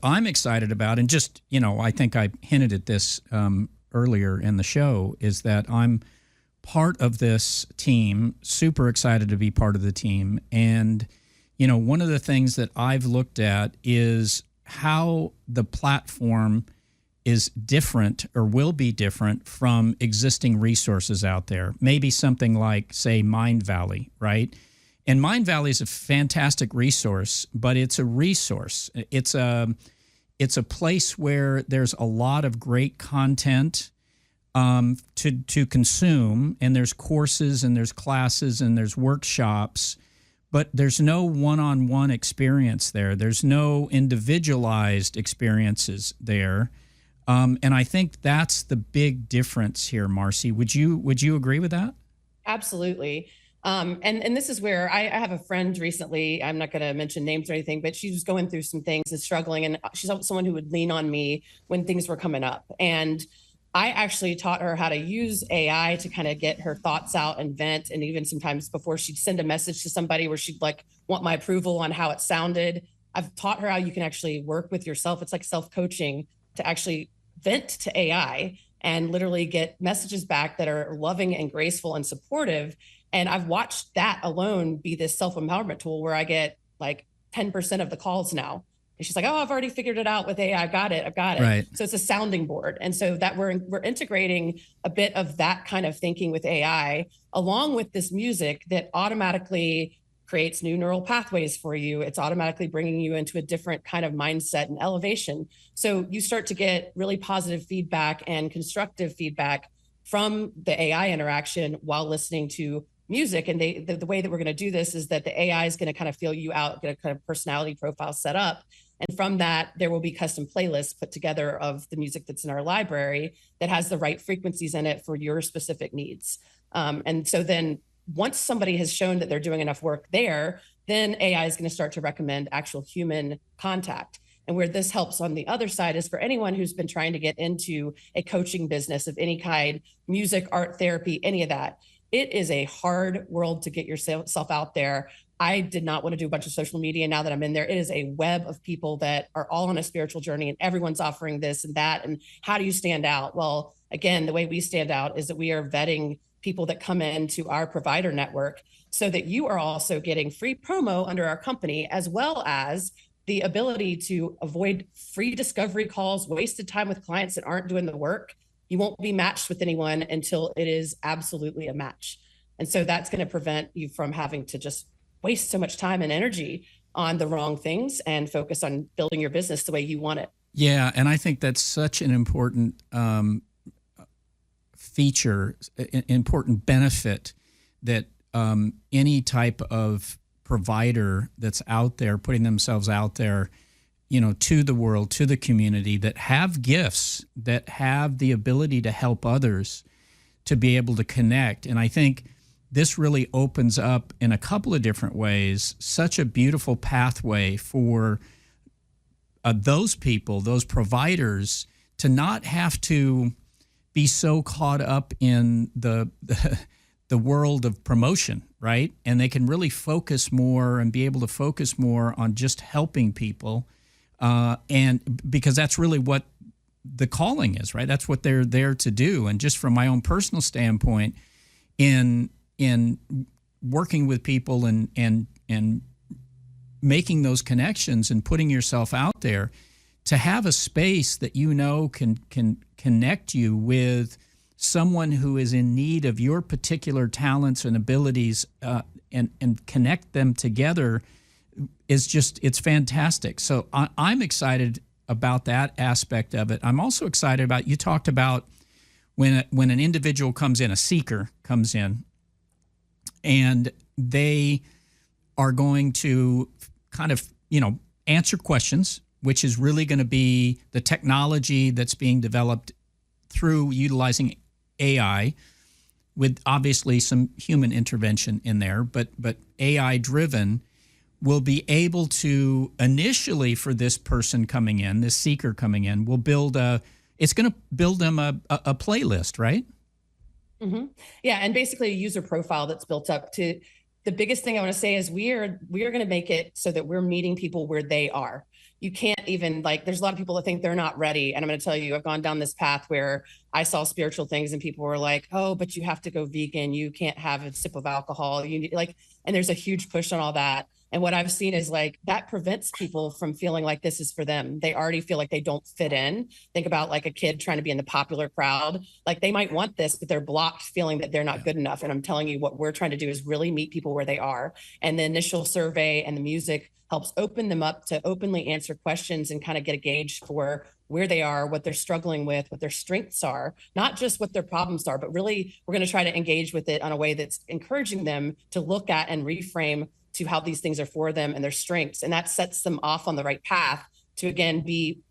I'm excited about, and just, you know, I think I hinted at this earlier in the show, is that I'm part of this team, super excited to be part of the team. And, you know, one of the things that I've looked at is how the platform is different or will be different from existing resources out there. Maybe something like, say, Mind Valley, right? And Mind Valley is a fantastic resource, but it's a resource. It's a place where there's a lot of great content to consume, and there's courses and there's classes and there's workshops, but there's no one-on-one experience there. There's no individualized experiences there. And I think that's the big difference here, Marcie. Would you agree with that? Absolutely. And this is where I have a friend recently, I'm not going to mention names or anything, but she was going through some things and struggling. And she's someone who would lean on me when things were coming up. And I actually taught her how to use AI to kind of get her thoughts out and vent. And even sometimes before she'd send a message to somebody where she'd like want my approval on how it sounded, I've taught her how you can actually work with yourself. It's like self-coaching to actually vent to AI and literally get messages back that are loving and graceful and supportive. And I've watched that alone be this self-empowerment tool where I get like 10% of the calls now. And she's like, oh, I've already figured it out with AI. I've got it. Right. So it's a sounding board. And so that we're integrating a bit of that kind of thinking with AI along with this music that automatically creates new neural pathways for you. It's automatically bringing you into a different kind of mindset and elevation. So you start to get really positive feedback and constructive feedback from the AI interaction while listening to music. And the way that we're going to do this is that the AI is going to kind of feel you out, get a kind of personality profile set up. And from that, there will be custom playlists put together of the music that's in our library that has the right frequencies in it for your specific needs. And so then once somebody has shown that they're doing enough work there, then AI is going to start to recommend actual human contact. And where this helps on the other side is for anyone who's been trying to get into a coaching business of any kind, music, art therapy, any of that. It is a hard world to get yourself out there. I did not want to do a bunch of social media. Now that I'm in there, it is a web of people that are all on a spiritual journey and everyone's offering this and that. And how do you stand out? Well, again, the way we stand out is that we are vetting people that come into our provider network so that you are also getting free promo under our company, as well as the ability to avoid free discovery calls, wasted time with clients that aren't doing the work. You won't be matched with anyone until it is absolutely a match. And so that's going to prevent you from having to just waste so much time and energy on the wrong things and focus on building your business the way you want it. Yeah. And I think that's such an important feature, important benefit that any type of provider that's out there, putting themselves out there, you know, to the world, to the community, that have gifts, that have the ability to help others to be able to connect. And I think this really opens up in a couple of different ways such a beautiful pathway for those people, those providers, to not have to be so caught up in the world of promotion, right? And they can really focus more and be able to focus more on just helping people, and because that's really what the calling is, right? That's what they're there to do. And just from my own personal standpoint, in working with people and making those connections and putting yourself out there, to have a space that can connect you with someone who is in need of your particular talents and abilities, and connect them together it's fantastic. So I'm excited about that aspect of it. I'm also excited about, you talked about when an individual comes in, a seeker comes in, and they are going to kind of, answer questions, which is really going to be the technology that's being developed through utilizing AI, with obviously some human intervention in there, but AI driven, will be able to initially, for this person coming in, this seeker coming in, will it's going to build them a playlist, right? Mm-hmm. Yeah, and basically a user profile that's built up to. The biggest thing I want to say is we are going to make it so that we're meeting people where they are. You can't even, there's a lot of people that think they're not ready. And I'm going to tell you, I've gone down this path where I saw spiritual things and people were like, oh, but you have to go vegan. You can't have a sip of alcohol. You need, and there's a huge push on all that. And what I've seen is that prevents people from feeling like this is for them. They already feel like they don't fit in. Think about a kid trying to be in the popular crowd. They might want this, but they're blocked feeling that they're not good enough. And I'm telling you, what we're trying to do is really meet people where they are. And the initial survey and the music helps open them up to openly answer questions and kind of get a gauge for where they are, what they're struggling with, what their strengths are, not just what their problems are, but really we're going to try to engage with it on a way that's encouraging them to look at and reframe to how these things are for them and their strengths. And that sets them off on the right path to, again, be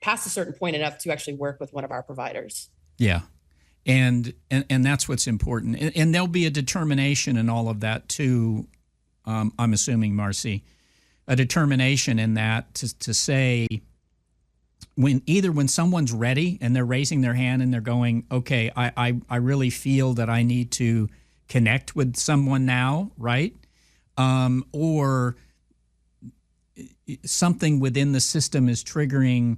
past a certain point enough to actually work with one of our providers. Yeah. And that's what's important. And there'll be a determination in all of that too, I'm assuming, Marcie, a determination in that to say, when someone's ready and they're raising their hand and they're going, okay, I really feel that I need to connect with someone now, right? Or something within the system is triggering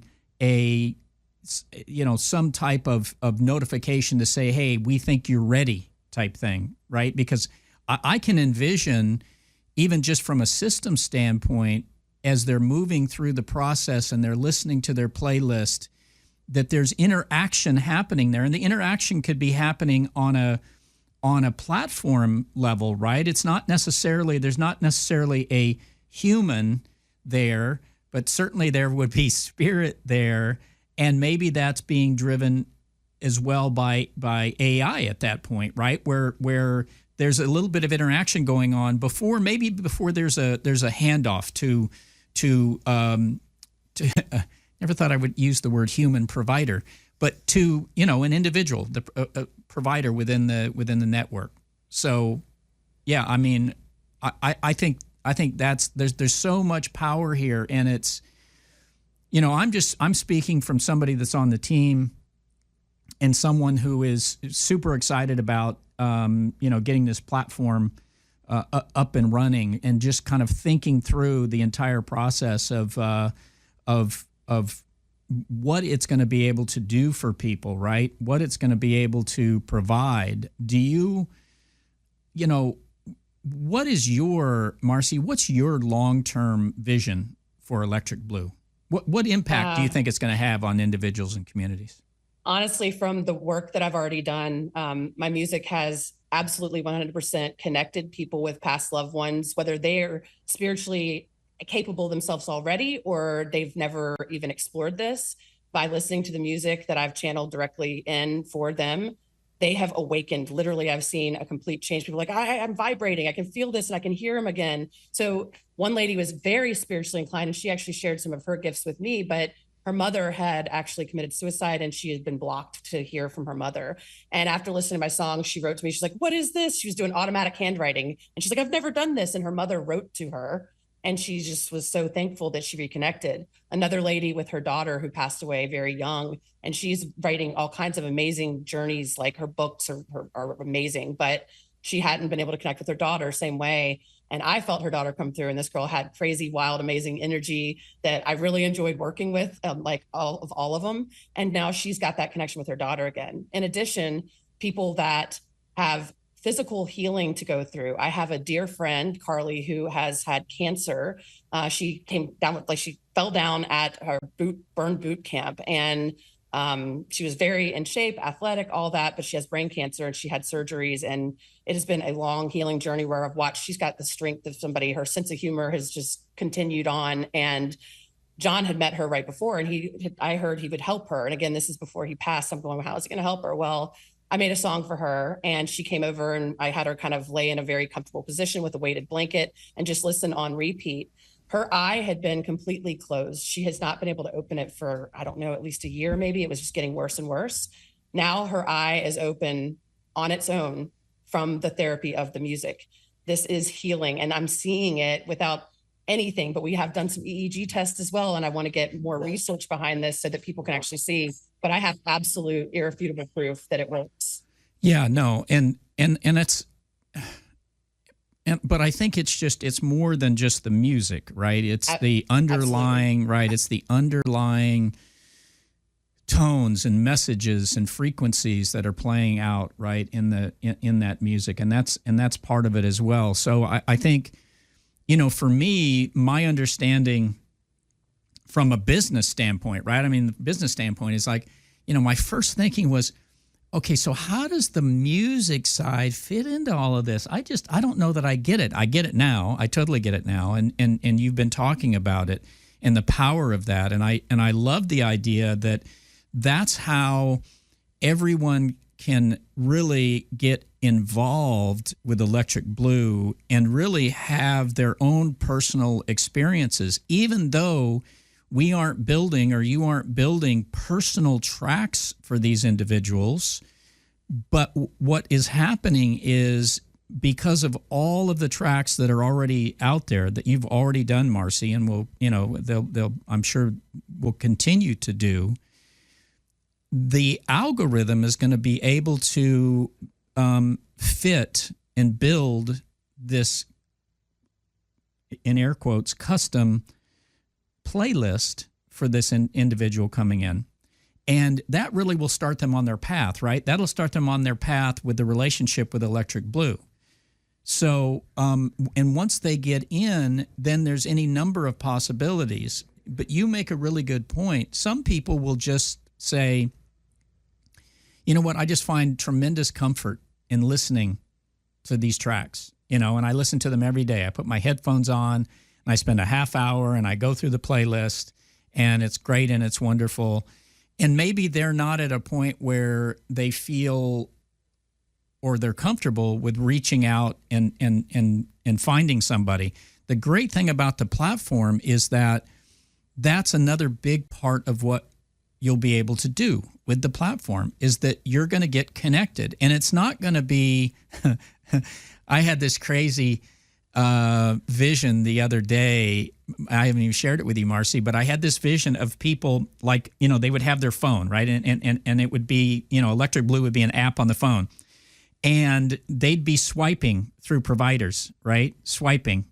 some type of notification to say, hey, we think you're ready type thing, right? Because I can envision, even just from a system standpoint, as they're moving through the process and they're listening to their playlist, that there's interaction happening there. And the interaction could be happening on a platform level, right? There's not necessarily a human there, but certainly there would be spirit there. And maybe that's being driven as well by AI at that point, right? Where there's a little bit of interaction going on before there's a handoff to never thought I would use the word human provider, but to an individual, the provider within the network. So, yeah, I mean, I think that's there's so much power here, and it's I'm speaking from somebody that's on the team and someone who is super excited about getting this platform up and running, and just kind of thinking through the entire process of what it's going to be able to do for people, right? What it's going to be able to provide. What is Marcie, what's your long-term vision for Electric Blue? What impact do you think it's going to have on individuals and communities? Honestly, from the work that I've already done, my music has absolutely 100% connected people with past loved ones, whether they're spiritually capable themselves already or they've never even explored this. By listening to the music that I've channeled directly in for them, they have awakened. Literally, I've seen a complete change. People are like, I'm vibrating. I can feel this and I can hear him again. So one lady was very spiritually inclined and she actually shared some of her gifts with me, but her mother had actually committed suicide and she had been blocked to hear from her mother. And after listening to my song, she wrote to me. She's like, what is this? She was doing automatic handwriting. And she's like, I've never done this. And her mother wrote to her And she just was so thankful that she reconnected. Another lady with her daughter who passed away very young, and she's writing all kinds of amazing journeys. Like her books are amazing, but she hadn't been able to connect with her daughter same way. And I felt her daughter come through, and this girl had crazy, wild, amazing energy that I really enjoyed working with, like all of them. And now she's got that connection with her daughter again. In addition, people that have physical healing to go through. I have a dear friend, Carly, who has had cancer. She came down with, she fell down at her burn boot camp, and she was very in shape, athletic, all that, but she has brain cancer and she had surgeries, and it has been a long healing journey where I've watched, she's got the strength of somebody. Her sense of humor has just continued on. And John had met her right before, and I heard he would help her. And again, this is before he passed. I'm going, how is he going to help her? Well, I made a song for her, and she came over, and I had her kind of lay in a very comfortable position with a weighted blanket and just listen on repeat. Her eye had been completely closed. She has not been able to open it for, I don't know, at least a year, maybe. It was just getting worse and worse. Now her eye is open on its own from the therapy of the music. This is healing, and I'm seeing it without anything, but we have done some EEG tests as well. And I want to get more research behind this so that people can actually see, but I have absolute irrefutable proof that it works. Yeah, no. And it's, but I think it's more than just the music, right? It's the underlying, absolutely. Right. It's the underlying tones and messages and frequencies that are playing out right in that music. And that's part of it as well. So I think, for me, my understanding from a business standpoint, right? I mean, the business standpoint is like, my first thinking was, okay, so how does the music side fit into all of this? I don't know that I get it. I get it now. I totally get it now. And you've been talking about it and the power of that. And I love the idea that that's how everyone can really get involved with Electric Blue and really have their own personal experiences, even though we aren't building, or you aren't building, personal tracks for these individuals. But what is happening is, because of all of the tracks that are already out there that you've already done, Marcie, and they'll I'm sure will continue to do, the algorithm is going to be able to fit and build this, in air quotes, custom playlist for this individual coming in. And that really will start them on their path, right? That'll start them on their path with the relationship with Electric Blue. So, and once they get in, then there's any number of possibilities. But you make a really good point. Some people will just say, you know what, I just find tremendous comfort in listening to these tracks, and I listen to them every day. I put my headphones on, and I spend a half hour, and I go through the playlist, and it's great and it's wonderful. And maybe they're not at a point where they feel or they're comfortable with reaching out and finding somebody. The great thing about the platform is that that's another big part of what you'll be able to do with the platform, is that you're going to get connected. And it's not going to be, I had this crazy vision the other day. I haven't even shared it with you, Marcie, but I had this vision of people like, they would have their phone, right? And it would be, Electric Blue would be an app on the phone. And they'd be swiping through providers, right? Swiping.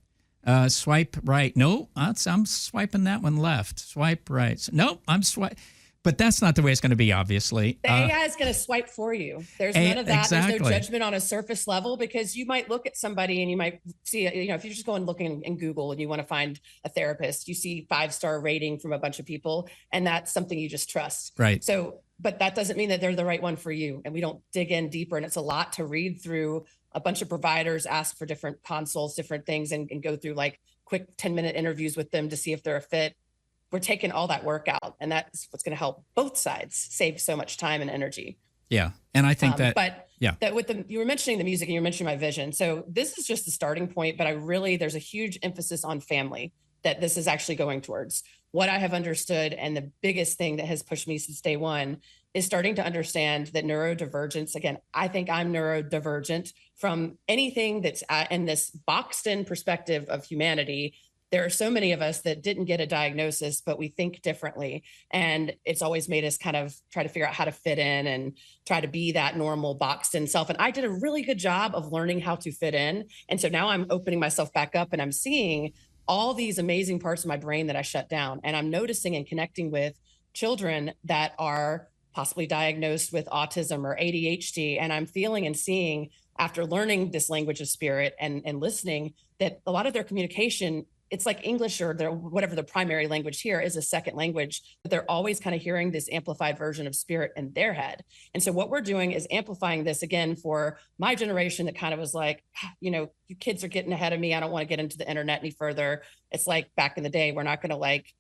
Swipe right. No, I'm swiping that one left. Swipe right. No, I'm swiping. But that's not the way it's going to be, obviously. The AI is going to swipe for you. There's none of that. Exactly. There's no judgment on a surface level, because you might look at somebody and you might see, if you're just going looking in Google and you want to find a therapist, you see 5-star rating from a bunch of people, and that's something you just trust. Right. So, but that doesn't mean that they're the right one for you. And we don't dig in deeper. And it's a lot to read through a bunch of providers, ask for different consults, different things, and go through like quick 10-minute interviews with them to see if they're a fit. We're taking all that work out, and that's what's going to help both sides save so much time and energy. Yeah. And I think that with you were mentioning the music and you were mentioning my vision. So this is just the starting point, but there's a huge emphasis on family that this is actually going towards. What I have understood, and the biggest thing that has pushed me since day one, is starting to understand that neurodivergence, again, I think I'm neurodivergent from anything that's in this boxed in perspective of humanity. there are so many of us that didn't get a diagnosis, but we think differently. And it's always made us kind of try to figure out how to fit in and try to be that normal boxed in self. And I did a really good job of learning how to fit in. And so now I'm opening myself back up and I'm seeing all these amazing parts of my brain that I shut down. And I'm noticing and connecting with children that are possibly diagnosed with autism or ADHD. And I'm feeling and seeing, after learning this language of spirit and listening, that a lot of their communication, it's like English or their, whatever the primary language here is, a second language, but they're always kind of hearing this amplified version of spirit in their head. And so what we're doing is amplifying this again for my generation that kind of was like, you kids are getting ahead of me. I don't want to get into the internet any further. It's like back in the day, we're not going to like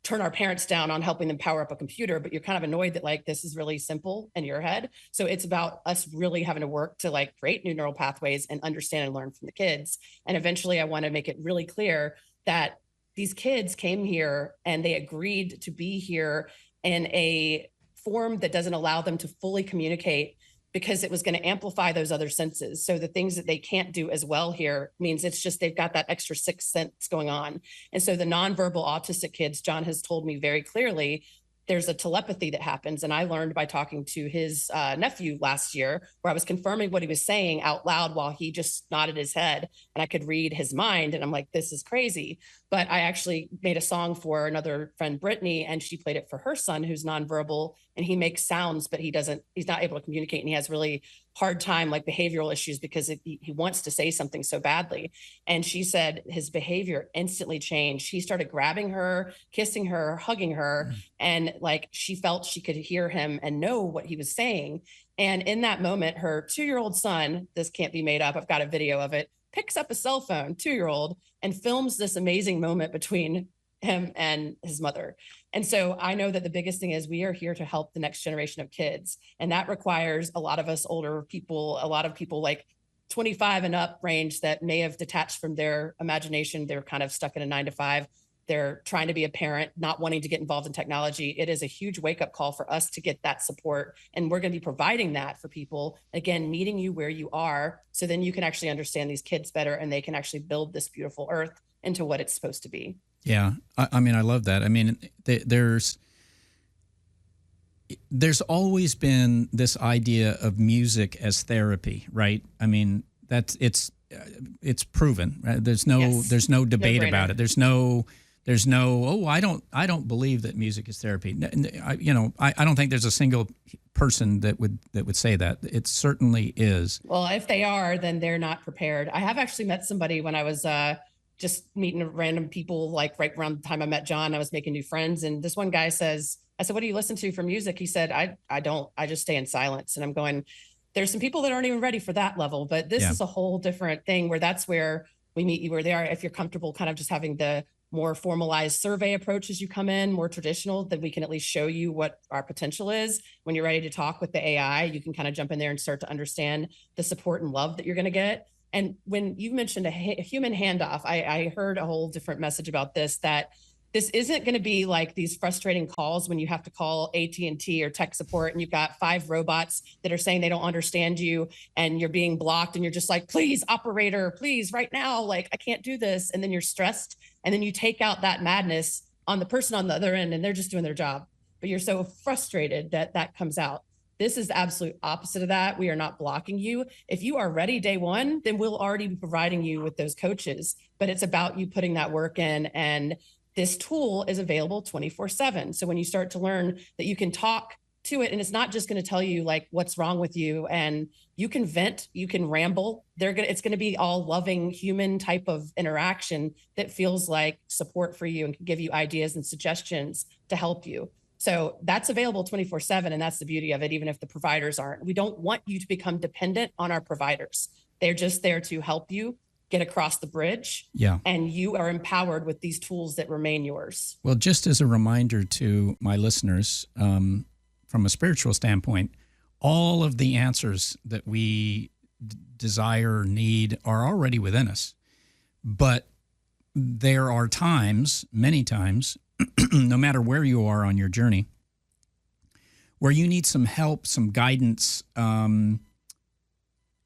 turn our parents down on helping them power up a computer, but you're kind of annoyed that like this is really simple in your head. So it's about us really having to work to like create new neural pathways and understand and learn from the kids. And eventually I want to make it really clear that these kids came here and they agreed to be here in a form that doesn't allow them to fully communicate, because it was going to amplify those other senses. So the things that they can't do as well here means it's just they've got that extra sixth sense going on. And so the nonverbal autistic kids, John has told me very clearly, there's a telepathy that happens. And I learned by talking to his nephew last year, where I was confirming what he was saying out loud while he just nodded his head and I could read his mind. And I'm like, this is crazy. But I actually made a song for another friend, Brittany, and she played it for her son who's nonverbal, and he makes sounds, but he's not able to communicate. And he has really hard time, like behavioral issues, because he wants to say something so badly. And she said his behavior instantly changed. He started grabbing her, kissing her, hugging her. And like, she felt she could hear him and know what he was saying. And in that moment, her 2-year-old son, this can't be made up, I've got a video of it, picks up a cell phone, 2-year-old, and films this amazing moment between him and his mother. And so I know that the biggest thing is we are here to help the next generation of kids. And that requires a lot of us older people, a lot of people like 25 and up range that may have detached from their imagination. They're kind of stuck in a 9-to-5. They're trying to be a parent, not wanting to get involved in technology. It is a huge wake-up call for us to get that support. And we're going to be providing that for people, again, meeting you where you are, so then you can actually understand these kids better and they can actually build this beautiful earth into what it's supposed to be. Yeah. I mean, I love that. I mean, there's always been this idea of music as therapy, right? I mean, it's proven, right? There's no debate about it. There's no, oh, I don't believe that music is therapy. I don't think there's a single person that would say that. It certainly is. Well, if they are, then they're not prepared. I have actually met somebody when I was just meeting random people, like right around the time I met John. I was making new friends. And this one guy says, I said, what do you listen to for music? He said, I don't, I just stay in silence. And I'm going, there's some people that aren't even ready for that level, but this is a whole different thing where that's where we meet you where they are. If you're comfortable kind of just having the more formalized survey approach as you come in, more traditional, then we can at least show you what our potential is. When you're ready to talk with the AI, you can kind of jump in there and start to understand the support and love that you're going to get. And when you mentioned a human handoff, I heard a whole different message about this, that this isn't going to be like these frustrating calls when you have to call AT&T or tech support and you've got 5 robots that are saying they don't understand you and you're being blocked and you're just like, please, operator, please, right now, like, I can't do this. And then you're stressed. And then you take out that madness on the person on the other end and they're just doing their job. But you're so frustrated that comes out. This is the absolute opposite of that. We are not blocking you. If you are ready day one, then we'll already be providing you with those coaches. But it's about you putting that work in. And this tool is available 24/7. So when you start to learn that you can talk to it, and it's not just going to tell you like what's wrong with you, and you can vent, you can ramble. It's going to be all loving human type of interaction that feels like support for you and can give you ideas and suggestions to help you. So that's available 24/7. And that's the beauty of it, even if the providers aren't. We don't want you to become dependent on our providers. They're just there to help you get across the bridge. Yeah. And you are empowered with these tools that remain yours. Well, just as a reminder to my listeners, from a spiritual standpoint, all of the answers that we desire or need are already within us. But there are times, many times, no matter where you are on your journey, where you need some help, some guidance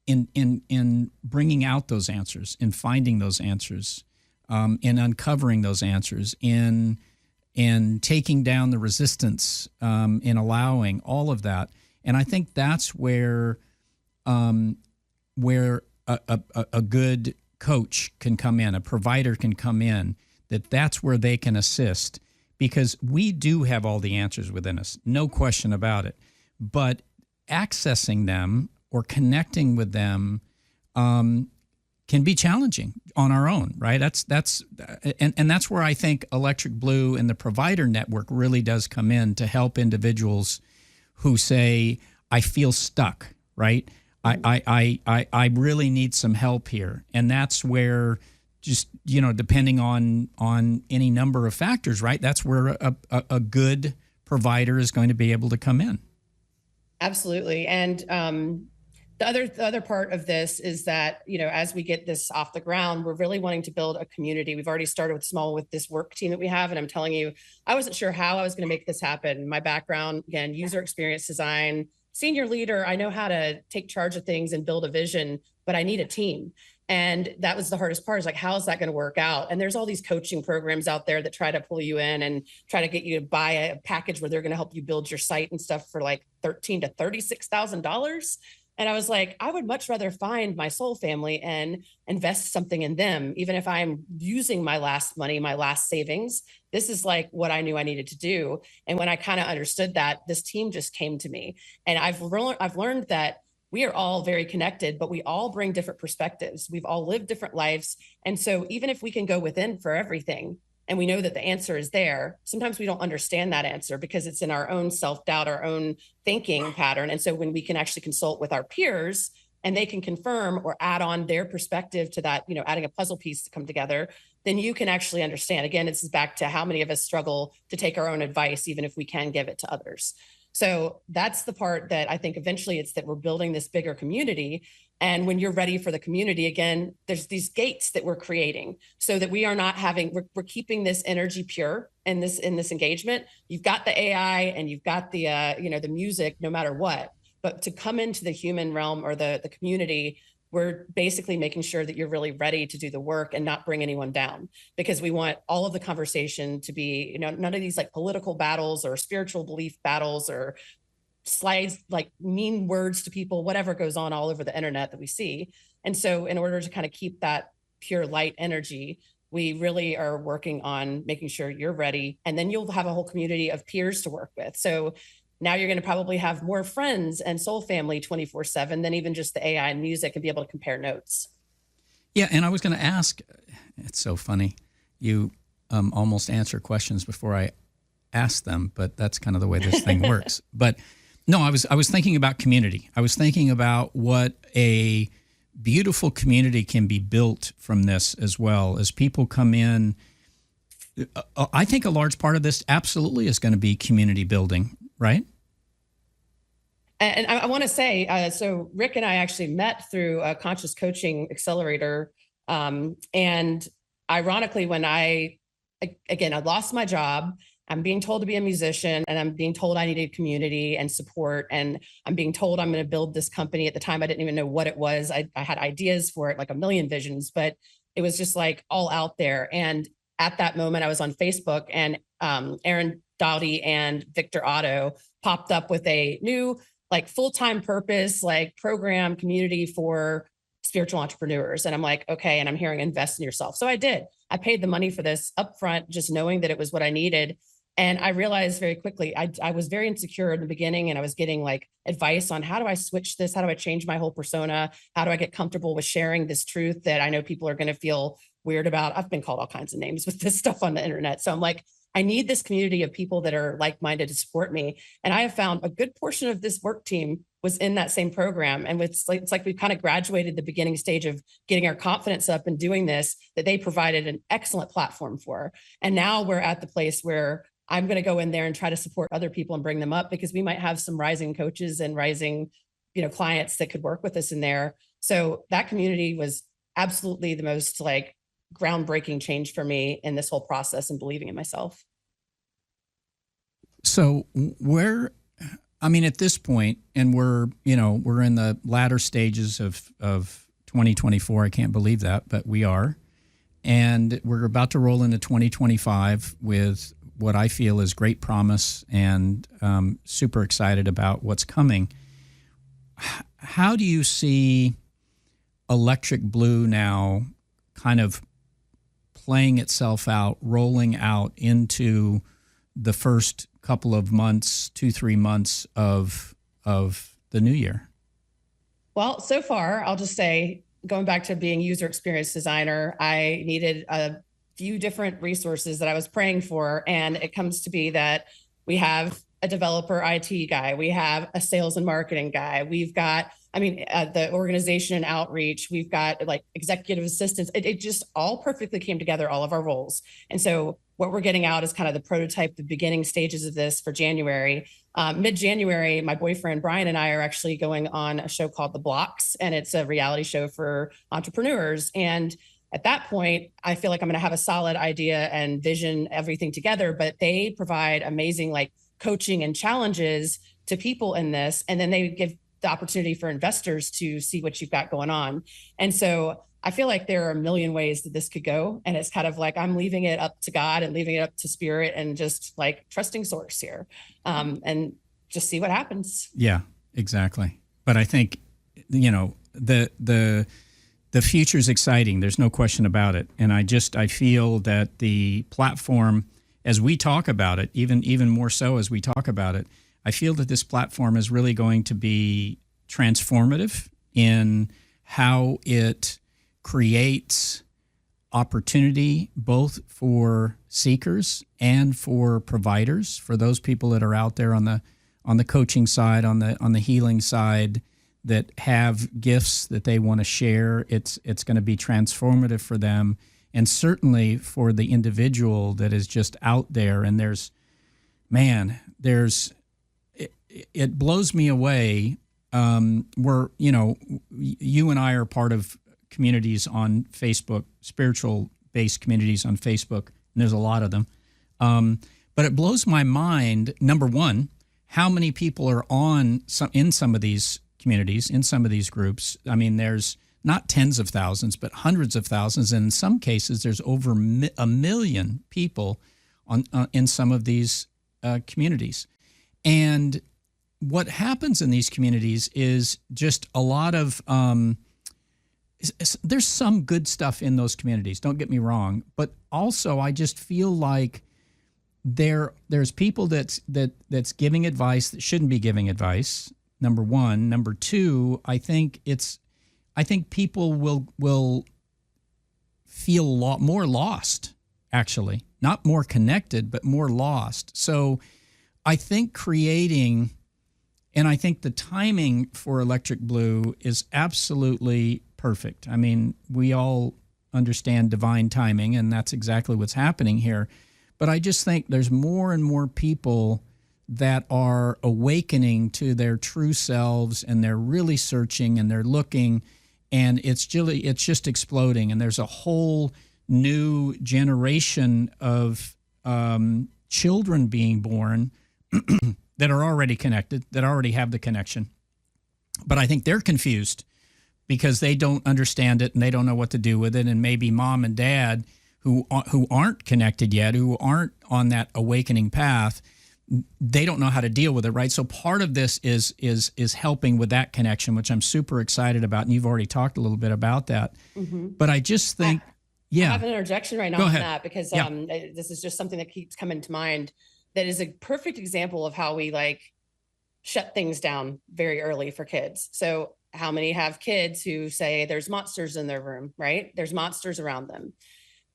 in bringing out those answers, in finding those answers. in uncovering those answers, in taking down the resistance, in allowing all of that. And I think that's where a good coach can come in, a provider can come in, that's where they can assist, because we do have all the answers within us, no question about it. But accessing them or connecting with them can be challenging on our own, right? That's where I think Electric Blue and the provider network really does come in to help individuals who say, I feel stuck, right? I really need some help here. And that's where, just, depending on any number of factors, right? That's where a good provider is going to be able to come in. Absolutely. And the other part of this is that, as we get this off the ground, we're really wanting to build a community. We've already started with this work team that we have. And I'm telling you, I wasn't sure how I was going to make this happen. My background, again, user experience design, senior leader, I know how to take charge of things and build a vision, but I need a team. And that was the hardest part, is like, how is that going to work out? And there's all these coaching programs out there that try to pull you in and try to get you to buy a package where they're going to help you build your site and stuff for like $13,000 to $36,000. And I was like, I would much rather find my soul family and invest something in them, even if I'm using my last money, my last savings. This is like what I knew I needed to do. And when I kind of understood that, this team just came to me. And I've learned that we are all very connected, but we all bring different perspectives. We've all lived different lives. And so even if we can go within for everything, and we know that the answer is there, sometimes we don't understand that answer because it's in our own self-doubt, our own thinking pattern. And so when we can actually consult with our peers and they can confirm or add on their perspective to that, adding a puzzle piece to come together, then you can actually understand. Again, this is back to how many of us struggle to take our own advice, even if we can give it to others. So that's the part that I think eventually it's that we're building this bigger community. And when you're ready for the community, again, there's these gates that we're creating so that we are not we're keeping this energy pure in this engagement. You've got the AI and you've got the, the music, no matter what, but to come into the human realm or the community, we're basically making sure that you're really ready to do the work and not bring anyone down, because we want all of the conversation to be, none of these like political battles or spiritual belief battles or slides, like mean words to people, whatever goes on all over the internet that we see. And so in order to kind of keep that pure light energy, we really are working on making sure you're ready. And then you'll have a whole community of peers to work with. So now you're going to probably have more friends and soul family 24/7 than even just the AI and music, and be able to compare notes. Yeah. And I was going to ask, it's so funny. You almost answer questions before I ask them, but that's kind of the way this thing works. But no, I was thinking about community. I was thinking about what a beautiful community can be built from this, as well as people come in. I think a large part of this absolutely is going to be community building, right? And I want to say, so Rick and I actually met through a Conscious Coaching Accelerator. And ironically, when I lost my job, I'm being told to be a musician, and I'm being told I needed community and support. And I'm being told I'm going to build this company. At the time, I didn't even know what it was. I had ideas for it, like a million visions, but it was just like all out there. And at that moment, I was on Facebook, and Aaron Doughty and Victor Otto popped up with a new like full-time purpose, like program community for spiritual entrepreneurs. And I'm like, okay. And I'm hearing invest in yourself. So I did. I paid the money for this upfront, just knowing that it was what I needed. And I realized very quickly, I was very insecure in the beginning, and I was getting like advice on how do I switch this? How do I change my whole persona? How do I get comfortable with sharing this truth that I know people are going to feel weird about? I've been called all kinds of names with this stuff on the internet. So I'm like, I need this community of people that are like-minded to support me. And I have found a good portion of this work team was in that same program. And it's like we've kind of graduated the beginning stage of getting our confidence up and doing this, that they provided an excellent platform for. And now we're at the place where I'm going to go in there and try to support other people and bring them up, because we might have some rising coaches and rising, clients that could work with us in there. So that community was absolutely the most like groundbreaking change for me in this whole process and believing in myself. So at this point, and we're in the latter stages of 2024. I can't believe that, but we are. And we're about to roll into 2025 with what I feel is great promise, and super excited about what's coming. How do you see Electric Blue now kind of playing itself out, rolling out into the first couple of months, 2-3 months of the new year? Well, so far, I'll just say, going back to being user experience designer, I needed a few different resources that I was praying for. And it comes to be that we have a developer IT guy, we have a sales and marketing guy, we've got, the organization and outreach, we've got like executive assistants. It just all perfectly came together, all of our roles. And so what we're getting out is kind of the prototype, the beginning stages of this for January. Mid-January, my boyfriend Brian and I are actually going on a show called The Blocks, and it's a reality show for entrepreneurs. And at that point, I feel like I'm going to have a solid idea and vision, everything together, but they provide amazing like coaching and challenges to people in this. And then they give the opportunity for investors to see what you've got going on. And so I feel like there are a million ways that this could go. And it's kind of like I'm leaving it up to God and leaving it up to spirit and just like trusting source here, and just see what happens. Yeah, exactly. But I think, the future is exciting. There's no question about it. And I feel that the platform, as we talk about it, even more so as we talk about it, I feel that this platform is really going to be transformative in how it creates opportunity both for seekers and for providers, for those people that are out there on the coaching side, on the healing side, that have gifts that they want to share. It's going to be transformative for them, and certainly for the individual that is just out there. And it blows me away. You and I are part of communities on Facebook, spiritual-based communities on Facebook, and there's a lot of them. But it blows my mind, number one, how many people are in some of these communities, in some of these groups. I mean, there's not tens of thousands, but hundreds of thousands. And in some cases, there's over a million people in some of these communities. And what happens in these communities is just a lot of there's some good stuff in those communities, don't get me wrong, but also I just feel like there's people that's giving advice that shouldn't be giving advice, number one. Number two, I think people will feel a lot more lost, actually, not more connected, but more lost. So I think and I think the timing for Electric Blue is absolutely perfect. I mean, we all understand divine timing, and that's exactly what's happening here. But I just think there's more and more people that are awakening to their true selves, and they're really searching and they're looking, and it's just exploding. And there's a whole new generation of children being born that are already connected, that already have the connection. But I think they're confused because they don't understand it and they don't know what to do with it. And maybe mom and dad who aren't connected yet, who aren't on that awakening path, they don't know how to deal with it, right? So part of this is helping with that connection, which I'm super excited about. And you've already talked a little bit about that. Mm-hmm. But I just think, I have an interjection right now on that because Yeah. This is just something that keeps coming to mind. That is a perfect example of how we like shut things down very early for kids. So how many have kids who say there's monsters in their room, right? There's monsters around them.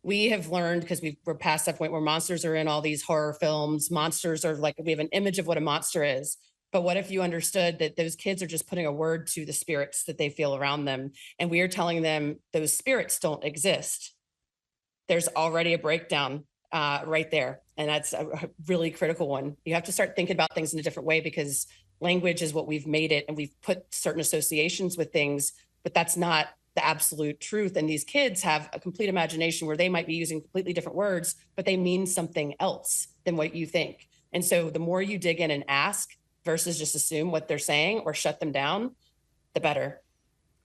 We have learned, because we're past that point where monsters are in all these horror films. Monsters are like, we have an image of what a monster is. But what if you understood that those kids are just putting a word to the spirits that they feel around them? And we are telling them those spirits don't exist. There's already a breakdown right there. And that's a really critical one. You have to start thinking about things in a different way, because language is what we've made it, and we've put certain associations with things, but that's not the absolute truth. And these kids have a complete imagination where they might be using completely different words, but they mean something else than what you think. And so the more you dig in and ask versus just assume what they're saying or shut them down, the better.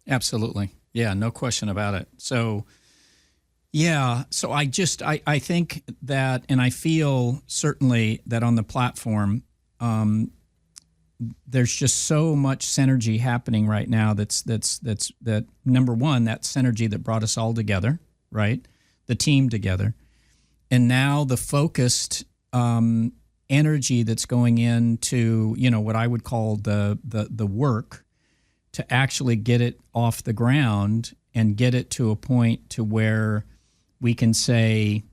Absolutely. Yeah, no question about it. So Yeah. So I think that, and I feel certainly that on the platform, there's just so much synergy happening right now. That number one, that synergy that brought us all together, right? The team together. And now the focused energy that's going into, what I would call the work to actually get it off the ground and get it to a point to where we can say,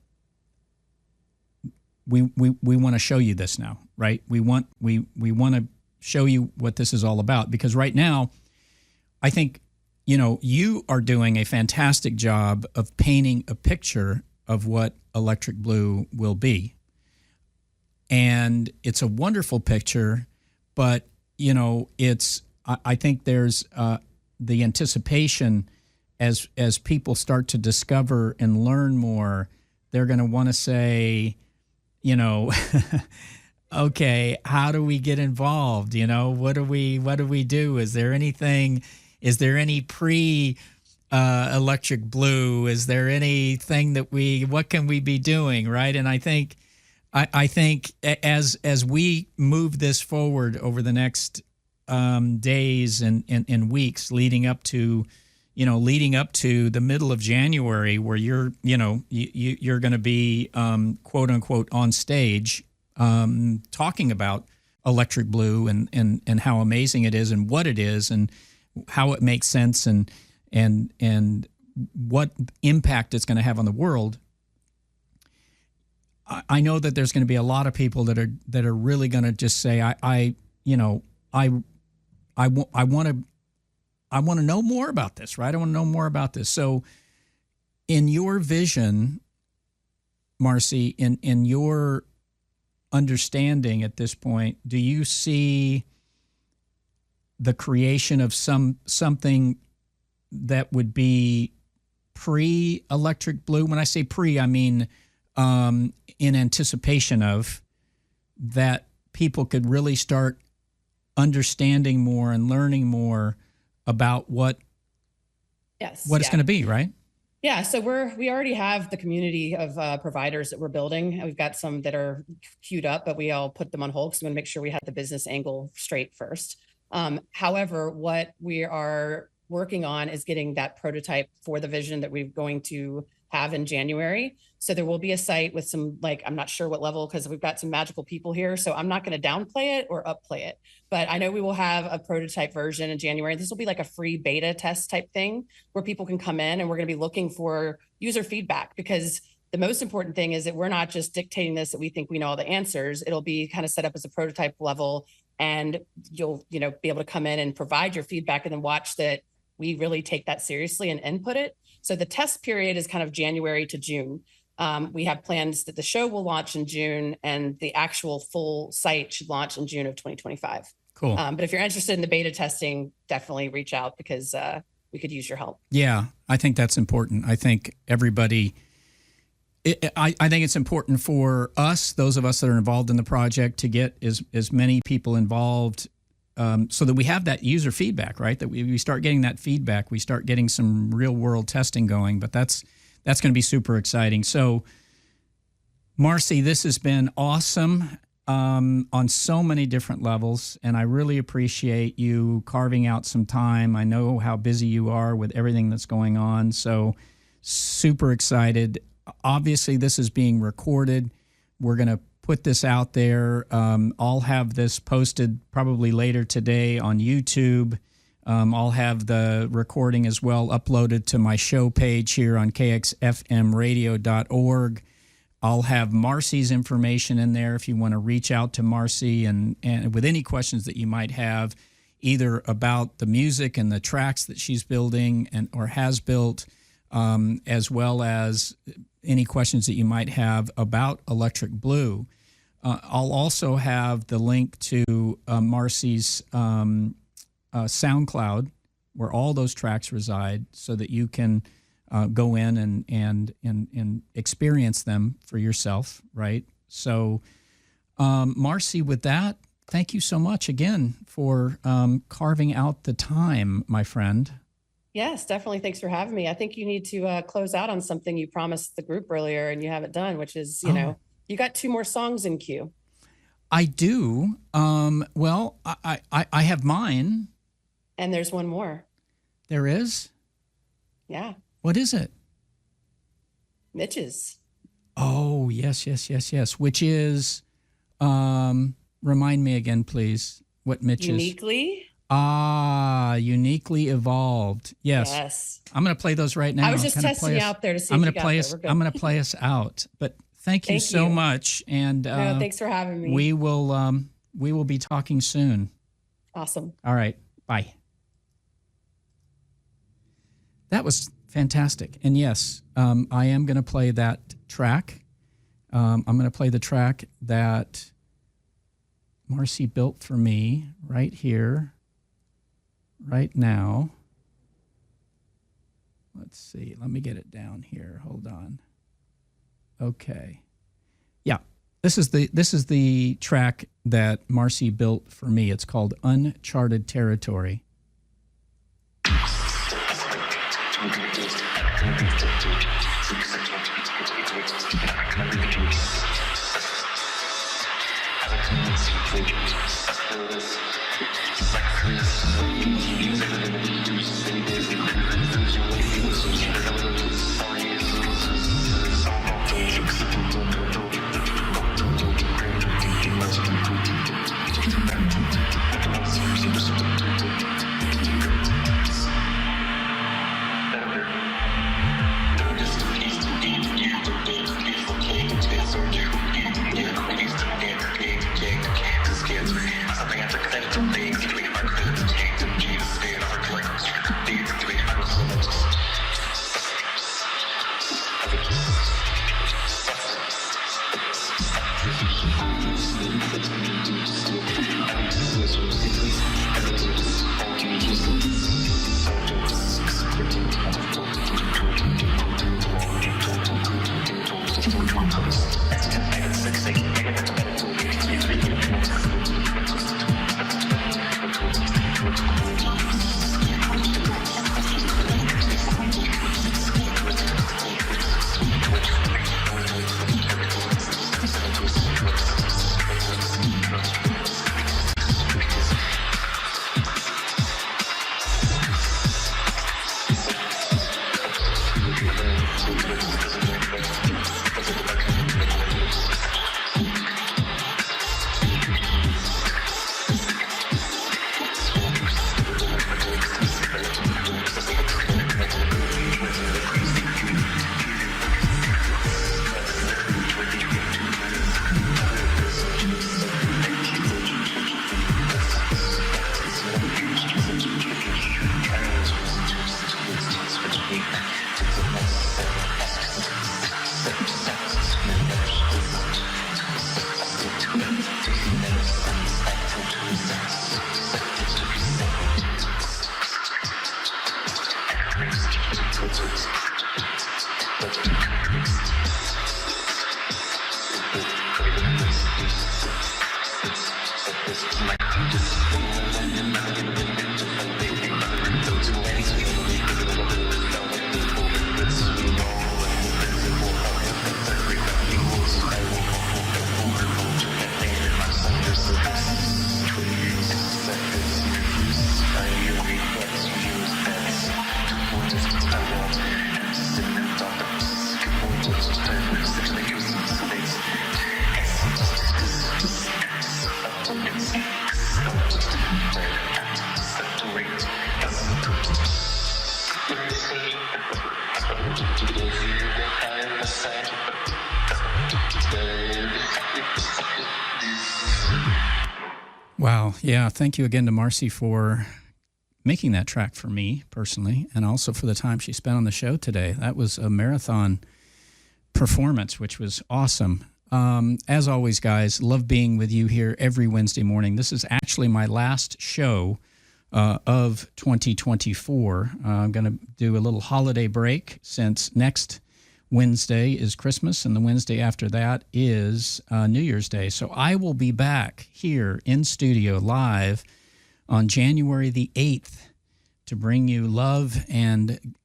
we want to show you this now, right? We want to show you what this is all about, because right now, I think, you are doing a fantastic job of painting a picture of what Electric Blue will be. And it's a wonderful picture, but, I think there's the anticipation as people start to discover and learn more, they're going to want to say, okay, how do we get involved? What do we do? Is there any Electric Blue? Is there anything what can we be doing? Right. And I think as we move this forward over the next days and weeks leading up to the middle of January, where you're going to be quote unquote on stage talking about Electric Blue and how amazing it is and what it is and how it makes sense and what impact it's going to have on the world. I know that there's going to be a lot of people that are really going to just say, I want to know more about this, right? I want to know more about this. So in your vision, Marcie, in your understanding at this point, do you see the creation of something that would be pre-Electric Blue? When I say pre, I mean in anticipation of that, people could really start understanding more and learning more about what it's going to be, right? Yeah, so we already have the community of providers that we're building. We've got some that are queued up, but we all put them on hold because we want to make sure we have the business angle straight first. However, what we are working on is getting that prototype for the vision that we're going to have in January. So there will be a site with some, I'm not sure what level, because we've got some magical people here. So I'm not going to downplay it or upplay it, but I know we will have a prototype version in January. This will be like a free beta test type thing where people can come in, and we're going to be looking for user feedback, because the most important thing is that we're not just dictating this, that we think we know all the answers. It'll be kind of set up as a prototype level, and you'll, be able to come in and provide your feedback and then watch that we really take that seriously and input it. So the test period is kind of January to June. We have plans that the show will launch in June, and the actual full site should launch in June of 2025. Cool. But if you're interested in the beta testing, definitely reach out, because we could use your help. Yeah, I think that's important. I think everybody, I think it's important for us, those of us that are involved in the project, to get as many people involved so that we have that user feedback, right? That we start getting that feedback, we start getting some real world testing going, but that's going to be super exciting. So Marcie, this has been awesome on so many different levels, and I really appreciate you carving out some time. I know how busy you are with everything that's going on, so super excited. Obviously, this is being recorded. We're going to put this out there. I'll have this posted probably later today on YouTube. I'll have the recording as well uploaded to my show page here on kxfmradio.org. I'll have Marcie's information in there if you want to reach out to Marcie and with any questions that you might have, either about the music and the tracks that she's building or has built, as well as any questions that you might have about Electric Blue. I'll also have the link to Marcie's SoundCloud, where all those tracks reside, so that you can go in and experience them for yourself, right? So, Marcie, with that, thank you so much again for carving out the time, my friend. Yes, definitely. Thanks for having me. I think you need to close out on something you promised the group earlier and you haven't done, which is, you got 2 more songs in queue. I do. Well, I have mine. And there's one more. There is? Yeah. What is it? Mitch's. Oh, yes. Which is, remind me again, please, what Mitch's? Uniquely. Uniquely Evolved. Yes. I'm going to play those right now. I was just testing you out there to see I'm if going you to got play I'm going to play us out. But thank you so much. And no, thanks for having me. We will be talking soon. Awesome. All right. Bye. That was fantastic. And yes, I am going to play that track. I'm going to play the track that Marcie built for me right here, right now. Let's see. Let me get it down here. Hold on. Okay. Yeah. This is the track that Marcie built for me. It's called Uncharted Territory. Wow. Yeah. Thank you again to Marcie for making that track for me personally, and also for the time she spent on the show today. That was a marathon performance, which was awesome. As always, guys, love being with you here every Wednesday morning. This is actually my last show of 2024. I'm going to do a little holiday break since next Wednesday is Christmas, and the Wednesday after that is New Year's Day. So I will be back here in studio live on January the 8th to bring you love and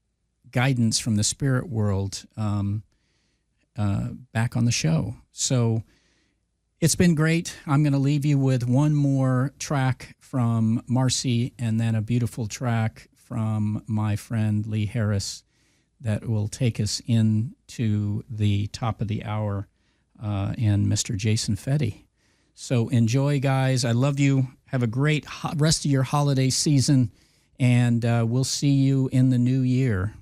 guidance from the spirit world back on the show. So it's been great. I'm going to leave you with one more track from Marcie and then a beautiful track from my friend Lee Harris that will take us into the top of the hour and Mr. Jason Fetty. So enjoy, guys. I love you. Have a great rest of your holiday season, and we'll see you in the new year.